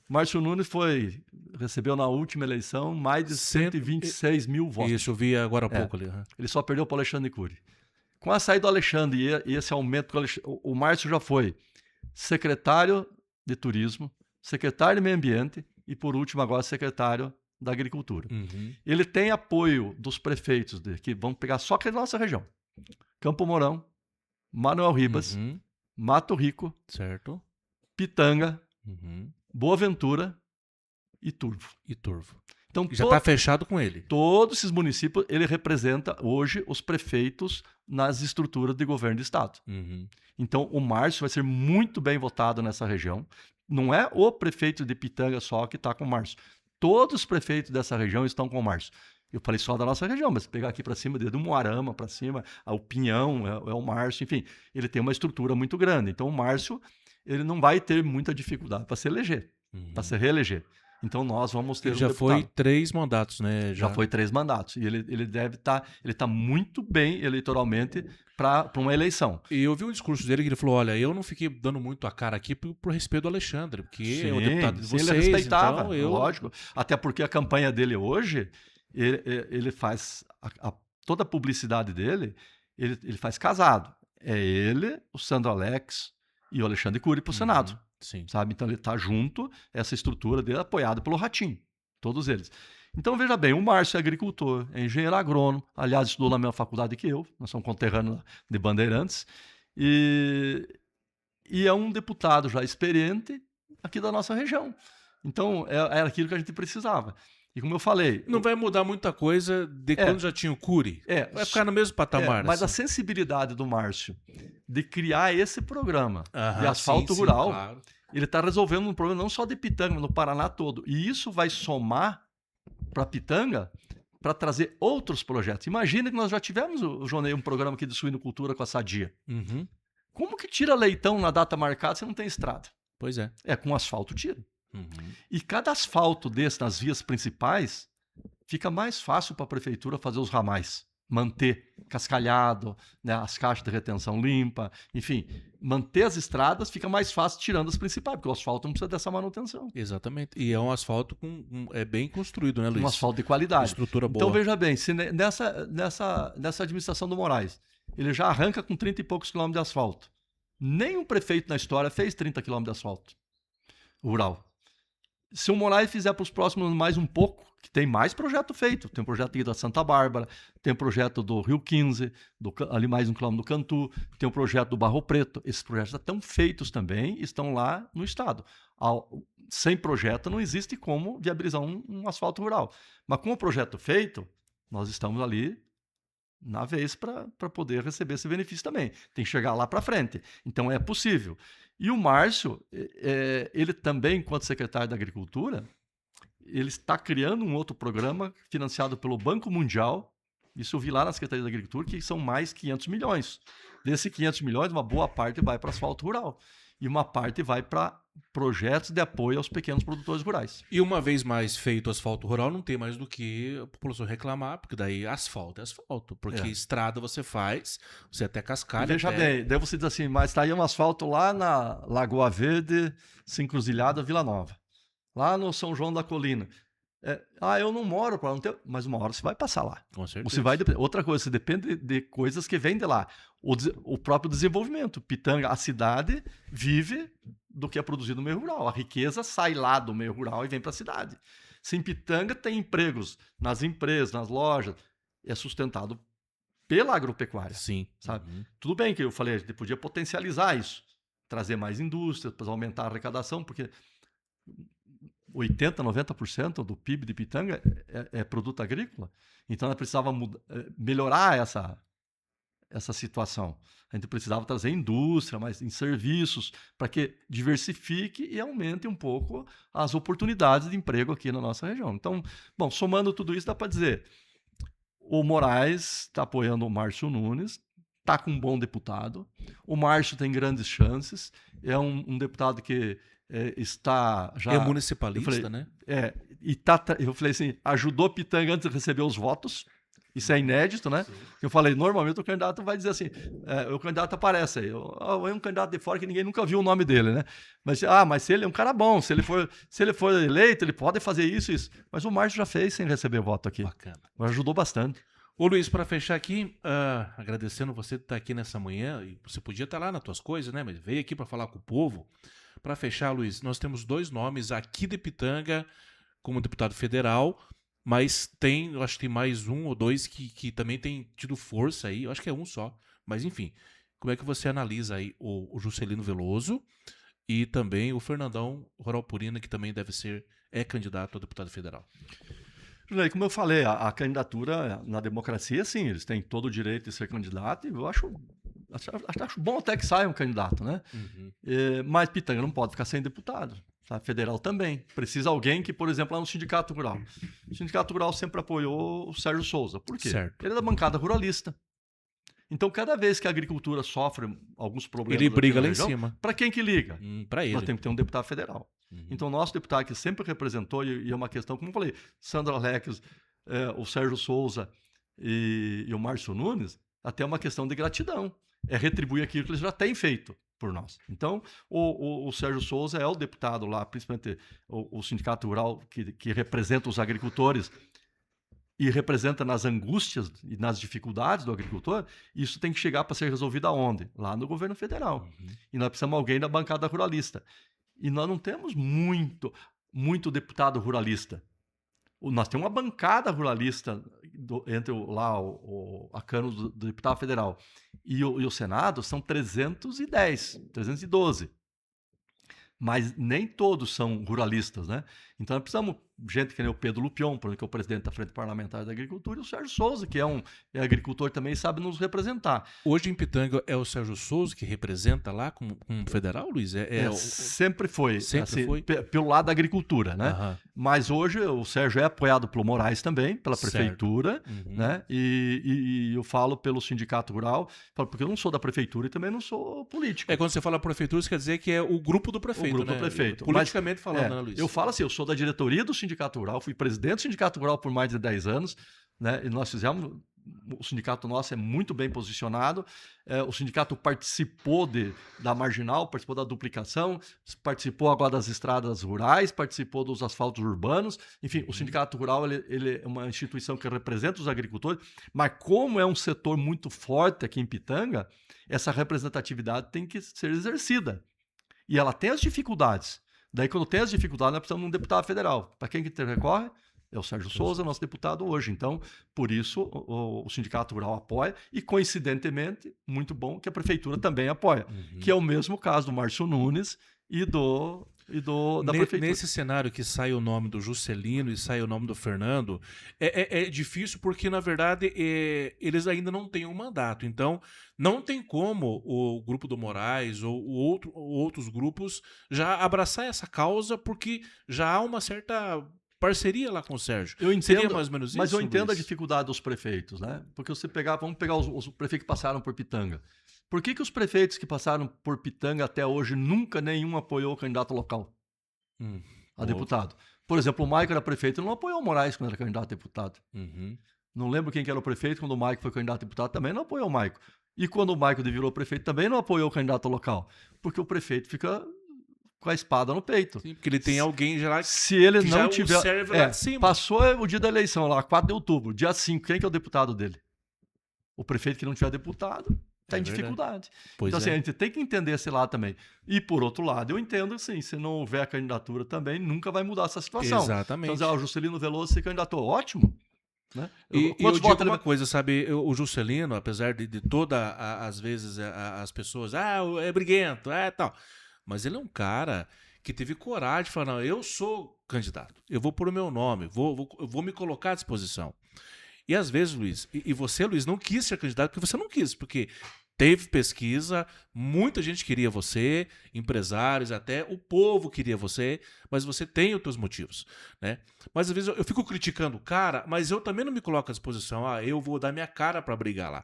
Márcio Nunes recebeu na última eleição mais de 126 mil votos. Isso, eu vi agora há pouco ali. Ele só perdeu para o Alexandre Cury. Com a saída do Alexandre e esse aumento, o Márcio já foi secretário de Turismo, secretário de Meio Ambiente e, por último, agora secretário da Agricultura. Ele tem apoio dos prefeitos que vão pegar só aqui na nossa região. Campo Mourão, Manuel Ribas, Mato Rico, certo. Pitanga, Boa Ventura e Turvo. Então, já está fechado com ele. Todos esses municípios, ele representa hoje os prefeitos nas estruturas de governo do estado. Então, o Márcio vai ser muito bem votado nessa região. Não é o prefeito de Pitanga só que está com o Márcio. Todos os prefeitos dessa região estão com o Márcio. Eu falei só da nossa região, mas se pegar aqui para cima, desde o Moarama para cima, o Pinhão, é o Márcio, enfim, ele tem uma estrutura muito grande. Então, o Márcio, ele não vai ter muita dificuldade para se eleger, para se reeleger. Então nós vamos ter Ele já foi 3 mandatos, né? Já foi 3 mandatos. E ele deve estar... ele está muito bem eleitoralmente para uma eleição. E eu vi um discurso dele que ele falou, olha, eu não fiquei dando muito a cara aqui por respeito do Alexandre, porque é o deputado de vocês, ele respeitava, então eu... lógico. Até porque a campanha dele hoje, ele faz... toda a publicidade dele, ele faz casado. É ele, o Sandro Alex e o Alexandre Cury para o Senado. Sim. Sabe? Então ele está junto, essa estrutura dele apoiada pelo Ratinho, todos eles. Então veja bem, o Márcio é agricultor, é engenheiro agrônomo, aliás estudou na mesma faculdade que eu, nós somos conterrâneos de Bandeirantes, e é um deputado já experiente aqui da nossa região. Então era aquilo que a gente precisava. E como eu falei... Não vai mudar muita coisa de quando já tinha o Cury. Vai ficar no mesmo patamar. Mas assim. a sensibilidade do Márcio de criar esse programa de asfalto rural, claro. Ele está resolvendo um problema não só de Pitanga, mas no Paraná todo. E isso vai somar para Pitanga para trazer outros projetos. Imagina que nós já tivemos, Jonei, um programa aqui de suinocultura com a Sadia. Uhum. Como que tira leitão na data marcada se não tem estrada? Pois é. Com asfalto tira. Uhum. E cada asfalto desse nas vias principais fica mais fácil para a prefeitura fazer os ramais, manter cascalhado, né, as caixas de retenção limpa, enfim, manter as estradas fica mais fácil tirando as principais, porque o asfalto não precisa dessa manutenção. Exatamente. E é um asfalto bem construído, né, Luiz? Um asfalto de qualidade. Estrutura boa. Então veja bem, se nessa administração do Moraes, ele já arranca com 30 e poucos quilômetros de asfalto. Nenhum prefeito na história fez 30 quilômetros de asfalto rural. Se o Moraes fizer para os próximos mais um pouco, que tem mais projeto feito. Tem um projeto aqui da Santa Bárbara, tem um projeto do Rio 15, ali mais um quilômetro do Cantu, tem um projeto do Barro Preto. Esses projetos já estão feitos também, estão lá no estado. Sem projeto não existe como viabilizar um asfalto rural. Mas com o projeto feito, nós estamos ali na vez para poder receber esse benefício também. Tem que chegar lá para frente. Então é possível. E o Márcio, ele também, enquanto secretário da Agricultura, ele está criando um outro programa financiado pelo Banco Mundial. Isso eu vi lá na Secretaria da Agricultura, que são mais 500 milhões. Desses 500 milhões, uma boa parte vai para asfalto rural. E uma parte vai para projetos de apoio aos pequenos produtores rurais. E uma vez mais feito asfalto rural, não tem mais do que a população reclamar, porque daí asfalto é asfalto. Porque estrada você faz, você até cascalha. Veja bem, daí você diz assim, mas está aí um asfalto lá na Lagoa Verde, Encruzilhada, Vila Nova. Lá no São João da Colina. Eu não moro para não ter, mas uma hora você vai passar lá. Com certeza. Você vai, outra coisa, você depende de coisas que vêm de lá. O próprio desenvolvimento. Pitanga, a cidade vive do que é produzido no meio rural. A riqueza sai lá do meio rural e vem para a cidade. Se em Pitanga tem empregos nas empresas, nas lojas, é sustentado pela agropecuária. Sim. Sabe? Tudo bem que eu falei, a gente podia potencializar isso, trazer mais indústria, para aumentar a arrecadação, porque 80%, 90% do PIB de Pitanga é produto agrícola. Então, nós precisava melhorar essa situação. A gente precisava trazer indústria, mas em serviços, para que diversifique e aumente um pouco as oportunidades de emprego aqui na nossa região. Então, bom, somando tudo isso, dá para dizer, o Moraes está apoiando o Márcio Nunes, está com um bom deputado, o Márcio tem grandes chances, é um deputado que está já... É municipalista, né? Eu falei assim, ajudou Pitanga antes de receber os votos. Isso é inédito, né? Eu falei, normalmente o candidato vai dizer assim, o candidato aparece aí, é um candidato de fora que ninguém nunca viu o nome dele, né? Mas se ele é um cara bom, se ele for eleito, ele pode fazer isso. Mas o Márcio já fez sem receber voto aqui. Bacana. Ajudou bastante. Ô Luiz, para fechar aqui, agradecendo você estar aqui nessa manhã, e você podia estar lá nas tuas coisas, né? Mas veio aqui para falar com o povo. Para fechar, Luiz, nós temos 2 nomes aqui de Pitanga como deputado federal, mas eu acho que tem mais 1 ou 2 que também tem tido força aí, eu acho que é 1 só, mas enfim, como é que você analisa aí o Juscelino Veloso e também o Fernandão Rural Purina, que também é candidato a deputado federal? Como eu falei, a candidatura na democracia, sim, eles têm todo o direito de ser candidato, e eu acho bom até que saia um candidato, né? Mas Pitanga não pode ficar sem deputado. Sabe? Federal também. Precisa alguém que, por exemplo, lá no Sindicato Rural. O Sindicato Rural sempre apoiou o Sérgio Souza. Por quê? Certo. Ele é da bancada ruralista. Então, cada vez que a agricultura sofre alguns problemas... Ele briga lá em cima. Para quem que liga? Para ele. Nós temos que ter um deputado federal. Uhum. Então, o nosso deputado que sempre representou, e é uma questão, como eu falei, Sandro Alex, o Sérgio Souza e o Márcio Nunes, até uma questão de gratidão. É retribuir aquilo que eles já têm feito por nós. Então, o Sérgio Souza é o deputado lá, principalmente o Sindicato Rural, que representa os agricultores e representa nas angústias e nas dificuldades do agricultor, isso tem que chegar para ser resolvido aonde? Lá no governo federal. Uhum. E nós precisamos de alguém da bancada ruralista. E nós não temos muito deputado ruralista. Nós temos uma bancada ruralista entre a Câmara do Deputado Federal e o Senado, são 310, 312. Mas nem todos são ruralistas, né? Então nós precisamos de gente que nem o Pedro Lupion, por exemplo, que é o presidente da Frente Parlamentar da Agricultura, e o Sérgio Souza, que é agricultor também e sabe nos representar. Hoje em Pitanga é o Sérgio Souza que representa lá como federal, Luiz? Sempre foi. Sempre assim, foi? Pelo lado da agricultura, né? Aham. Mas hoje o Sérgio é apoiado pelo Moraes também, pela Certo. prefeitura, Uhum. né? E eu falo pelo sindicato rural, porque eu não sou da prefeitura e também não sou político. Quando você fala prefeitura, isso quer dizer que é o grupo do prefeito, O grupo né? do prefeito. Politicamente falando, né, Luiz? Eu falo assim, eu sou da diretoria do Sindicato Rural, fui presidente do Sindicato Rural por mais de 10 anos, né? E nós fizemos... O sindicato nosso é muito bem posicionado. O sindicato participou da marginal, participou da duplicação, participou agora das estradas rurais, participou dos asfaltos urbanos. Enfim, o sindicato rural ele é uma instituição que representa os agricultores, mas como é um setor muito forte aqui em Pitanga, essa representatividade tem que ser exercida. E ela tem as dificuldades. Daí, quando tem as dificuldades, nós precisamos de um deputado federal. Para quem que recorre? É o Sérgio Souza, nosso deputado hoje. Então, por isso, o Sindicato Rural apoia e, coincidentemente, muito bom que a Prefeitura também apoia, que é o mesmo caso do Márcio Nunes e da Prefeitura. Nesse cenário que sai o nome do Juscelino e sai o nome do Fernando, é difícil porque, na verdade, eles ainda não têm um mandato. Então, não tem como o grupo do Moraes ou outros grupos já abraçar essa causa porque já há uma certa... parceria lá com o Sérgio. Eu entendo, seria mais ou menos isso, mas eu entendo Luiz? A dificuldade dos prefeitos, né? Porque vamos pegar os prefeitos que passaram por Pitanga. Por que os prefeitos que passaram por Pitanga até hoje nunca nenhum apoiou o candidato local a deputado? Por exemplo, o Maico era prefeito, ele não apoiou o Moraes quando era candidato a deputado. Uhum. Não lembro quem que era o prefeito quando o Maico foi candidato a deputado, também não apoiou o Maico. E quando o Maico virou prefeito, também não apoiou o candidato local. Porque o prefeito fica com a espada no peito. Sim, porque ele tem alguém já lá que se ele que não já tiver... o serve lá de cima. Passou o dia da eleição, lá, 4 de outubro. Dia 5, quem que é o deputado dele? O prefeito que não tiver deputado está em dificuldade. Pois então, assim, a gente tem que entender esse lado também. E, por outro lado, eu entendo assim, se não houver a candidatura também, nunca vai mudar essa situação. Exatamente. Então, o Juscelino Veloso se candidatou. Ótimo. Né? E eu digo uma coisa, sabe, o Juscelino, apesar de toda, às vezes, as pessoas, é briguento, tal, mas ele é um cara que teve coragem de falar, não, eu sou candidato, eu vou pôr o meu nome, vou me colocar à disposição. E às vezes, Luiz, e você, Luiz, não quis ser candidato porque você não quis, porque teve pesquisa, muita gente queria você, empresários até, o povo queria você, mas você tem os seus motivos, né? Mas às vezes eu fico criticando o cara, mas eu também não me coloco à disposição, eu vou dar minha cara para brigar lá.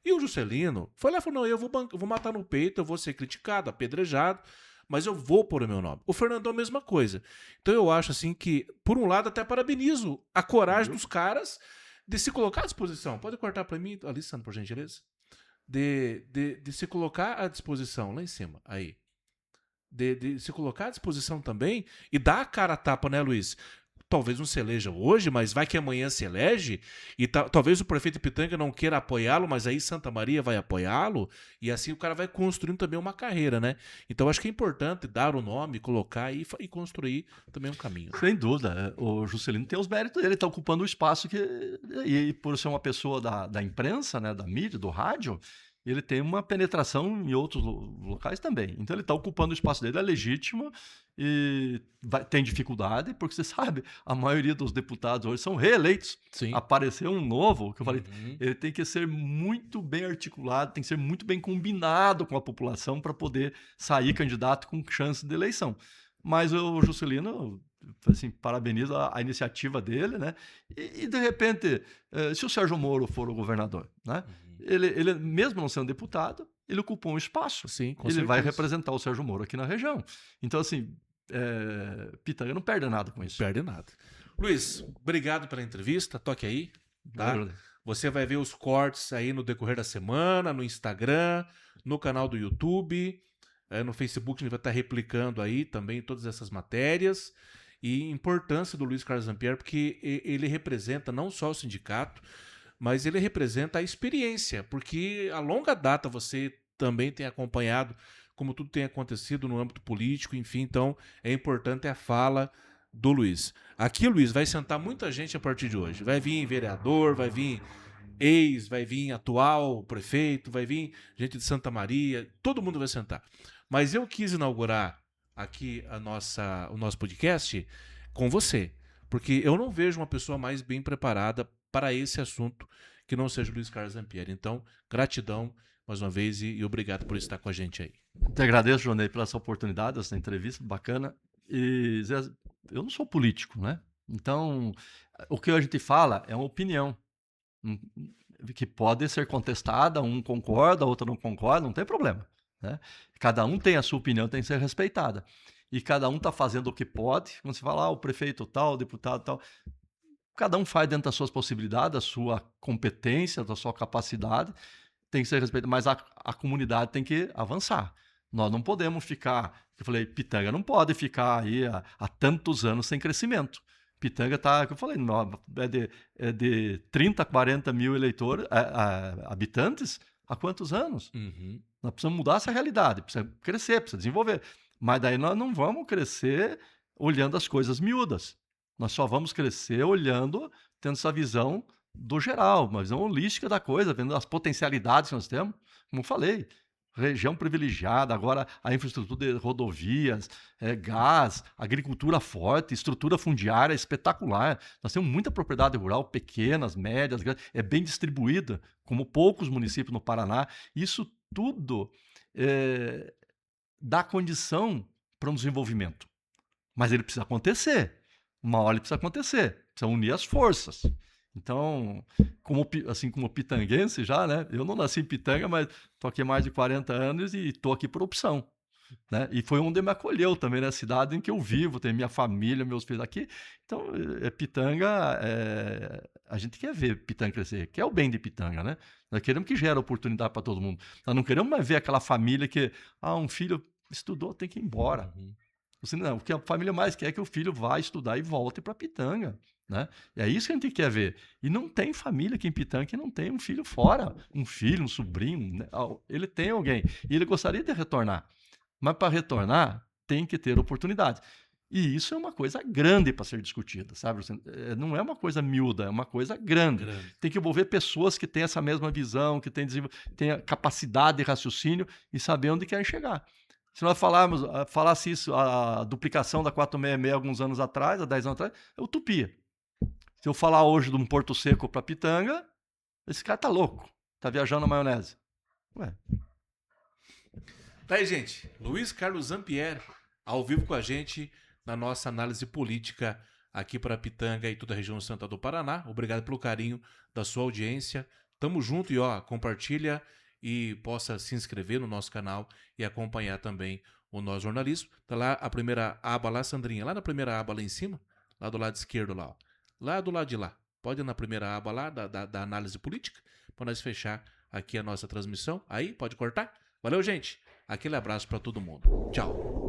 E o Juscelino foi lá e falou, não, eu vou matar no peito, eu vou ser criticado, apedrejado, mas eu vou pôr o meu nome. O Fernando é a mesma coisa. Então eu acho assim que, por um lado, até parabenizo a coragem dos caras de se colocar à disposição. Pode cortar para mim, Alessandro, por gentileza? De se colocar à disposição, lá em cima, aí. De se colocar à disposição também e dar a cara a tapa, né, Luiz? Talvez não se eleja hoje, mas vai que amanhã se elege, e talvez o prefeito Pitanga não queira apoiá-lo, mas aí Santa Maria vai apoiá-lo, e assim o cara vai construindo também uma carreira, né? Então acho que é importante dar o nome, colocar e construir também um caminho. Sem dúvida. O Juscelino tem os méritos dele, está ocupando o espaço e por ser uma pessoa da imprensa, né, da mídia, do rádio, ele tem uma penetração em outros locais também. Então ele está ocupando o espaço dele, é legítimo e tem dificuldade, porque você sabe, a maioria dos deputados hoje são reeleitos. Sim. Apareceu um novo, que eu falei, ele tem que ser muito bem articulado, tem que ser muito bem combinado com a população para poder sair candidato com chance de eleição. Mas o Juscelino, assim, parabenizo a iniciativa dele, né? E de repente, se o Sérgio Moro for o governador, né? Ele, mesmo não sendo deputado, ele ocupou um espaço. Sim, com ele certeza. vai representar o Sérgio Moro aqui na região. Então, assim, Pitanga não perde nada com isso. Perde nada. Luiz, obrigado pela entrevista. Toque aí, tá? Você vai ver os cortes aí no decorrer da semana, no Instagram, no canal do YouTube, no Facebook a gente vai estar replicando aí também todas essas matérias. E a importância do Luiz Carlos Zampieri, porque ele representa não só o sindicato, mas ele representa a experiência, porque a longa data você também tem acompanhado como tudo tem acontecido no âmbito político, enfim, então é importante a fala do Luiz. Aqui, Luiz, vai sentar muita gente a partir de hoje. Vai vir vereador, vai vir vai vir atual prefeito, vai vir gente de Santa Maria, todo mundo vai sentar. Mas eu quis inaugurar aqui o nosso podcast com você, porque eu não vejo uma pessoa mais bem preparada para esse assunto que não seja o Luiz Carlos Zampieri. Então, gratidão mais uma vez e obrigado por estar com a gente aí. Te agradeço, Jonei, pela essa oportunidade, essa entrevista bacana. E Zé, eu não sou político, né? Então, o que a gente fala é uma opinião que pode ser contestada, um concorda, outro não concorda, não tem problema, né? Cada um tem a sua opinião, tem que ser respeitada. E cada um está fazendo o que pode. Quando você fala, o prefeito tal, o deputado tal, cada um faz dentro das suas possibilidades, da sua competência, da sua capacidade, tem que ser respeitado, mas a comunidade tem que avançar. Nós não podemos ficar, eu falei, Pitanga não pode ficar aí há tantos anos sem crescimento. Pitanga está, eu falei, é de 30, 40 mil eleitores, habitantes, há quantos anos? Uhum. Nós precisamos mudar essa realidade, precisa crescer, precisa desenvolver. Mas daí nós não vamos crescer olhando as coisas miúdas. Nós só vamos crescer olhando, tendo essa visão do geral, uma visão holística da coisa, vendo as potencialidades que nós temos. Como eu falei, região privilegiada, agora a infraestrutura de rodovias, gás, agricultura forte, estrutura fundiária espetacular. Nós temos muita propriedade rural, pequenas, médias, grandes, bem distribuída, como poucos municípios no Paraná. Isso tudo dá condição para um desenvolvimento. Mas ele precisa acontecer. Uma hora ele precisa acontecer. Precisa unir as forças. Então, assim como pitanguense já, né? Eu não nasci em Pitanga, mas estou aqui há mais de 40 anos e estou aqui por opção. Né? E foi onde me acolheu também, na cidade em que eu vivo, tem minha família, meus filhos aqui. Então, Pitanga, a gente quer ver Pitanga crescer, quer o bem de Pitanga, né? Nós queremos que gere oportunidade para todo mundo. Nós não queremos mais ver aquela família que, um filho estudou, tem que ir embora. Uhum. Não, o que a família mais quer é que o filho vá estudar e volte para Pitanga. Né? E é isso que a gente quer ver. E não tem família aqui em Pitanga que não tem um filho fora. Um filho, um sobrinho. Né? Ele tem alguém. E ele gostaria de retornar. Mas para retornar, tem que ter oportunidade. E isso é uma coisa grande para ser discutida, sabe? Não é uma coisa miúda, é uma coisa grande. Tem que envolver pessoas que têm essa mesma visão, que têm a capacidade de raciocínio e saber onde querem chegar. Se nós falasse isso, a duplicação da 466 alguns anos atrás, há 10 anos atrás, é utopia. Se eu falar hoje de um Porto Seco para Pitanga, esse cara tá louco, tá viajando na maionese. Ué. Tá aí, gente. Luiz Carlos Zampieri, ao vivo com a gente na nossa análise política aqui para Pitanga e toda a região central do Paraná. Obrigado pelo carinho da sua audiência. Tamo junto e compartilha e possa se inscrever no nosso canal e acompanhar também o nosso jornalismo. Tá lá a primeira aba lá, Sandrinha, lá na primeira aba lá em cima, lá do lado esquerdo lá, lá do lado de lá. Pode ir na primeira aba lá da análise política para nós fechar aqui a nossa transmissão. Aí, pode cortar. Valeu, gente. Aquele abraço para todo mundo. Tchau.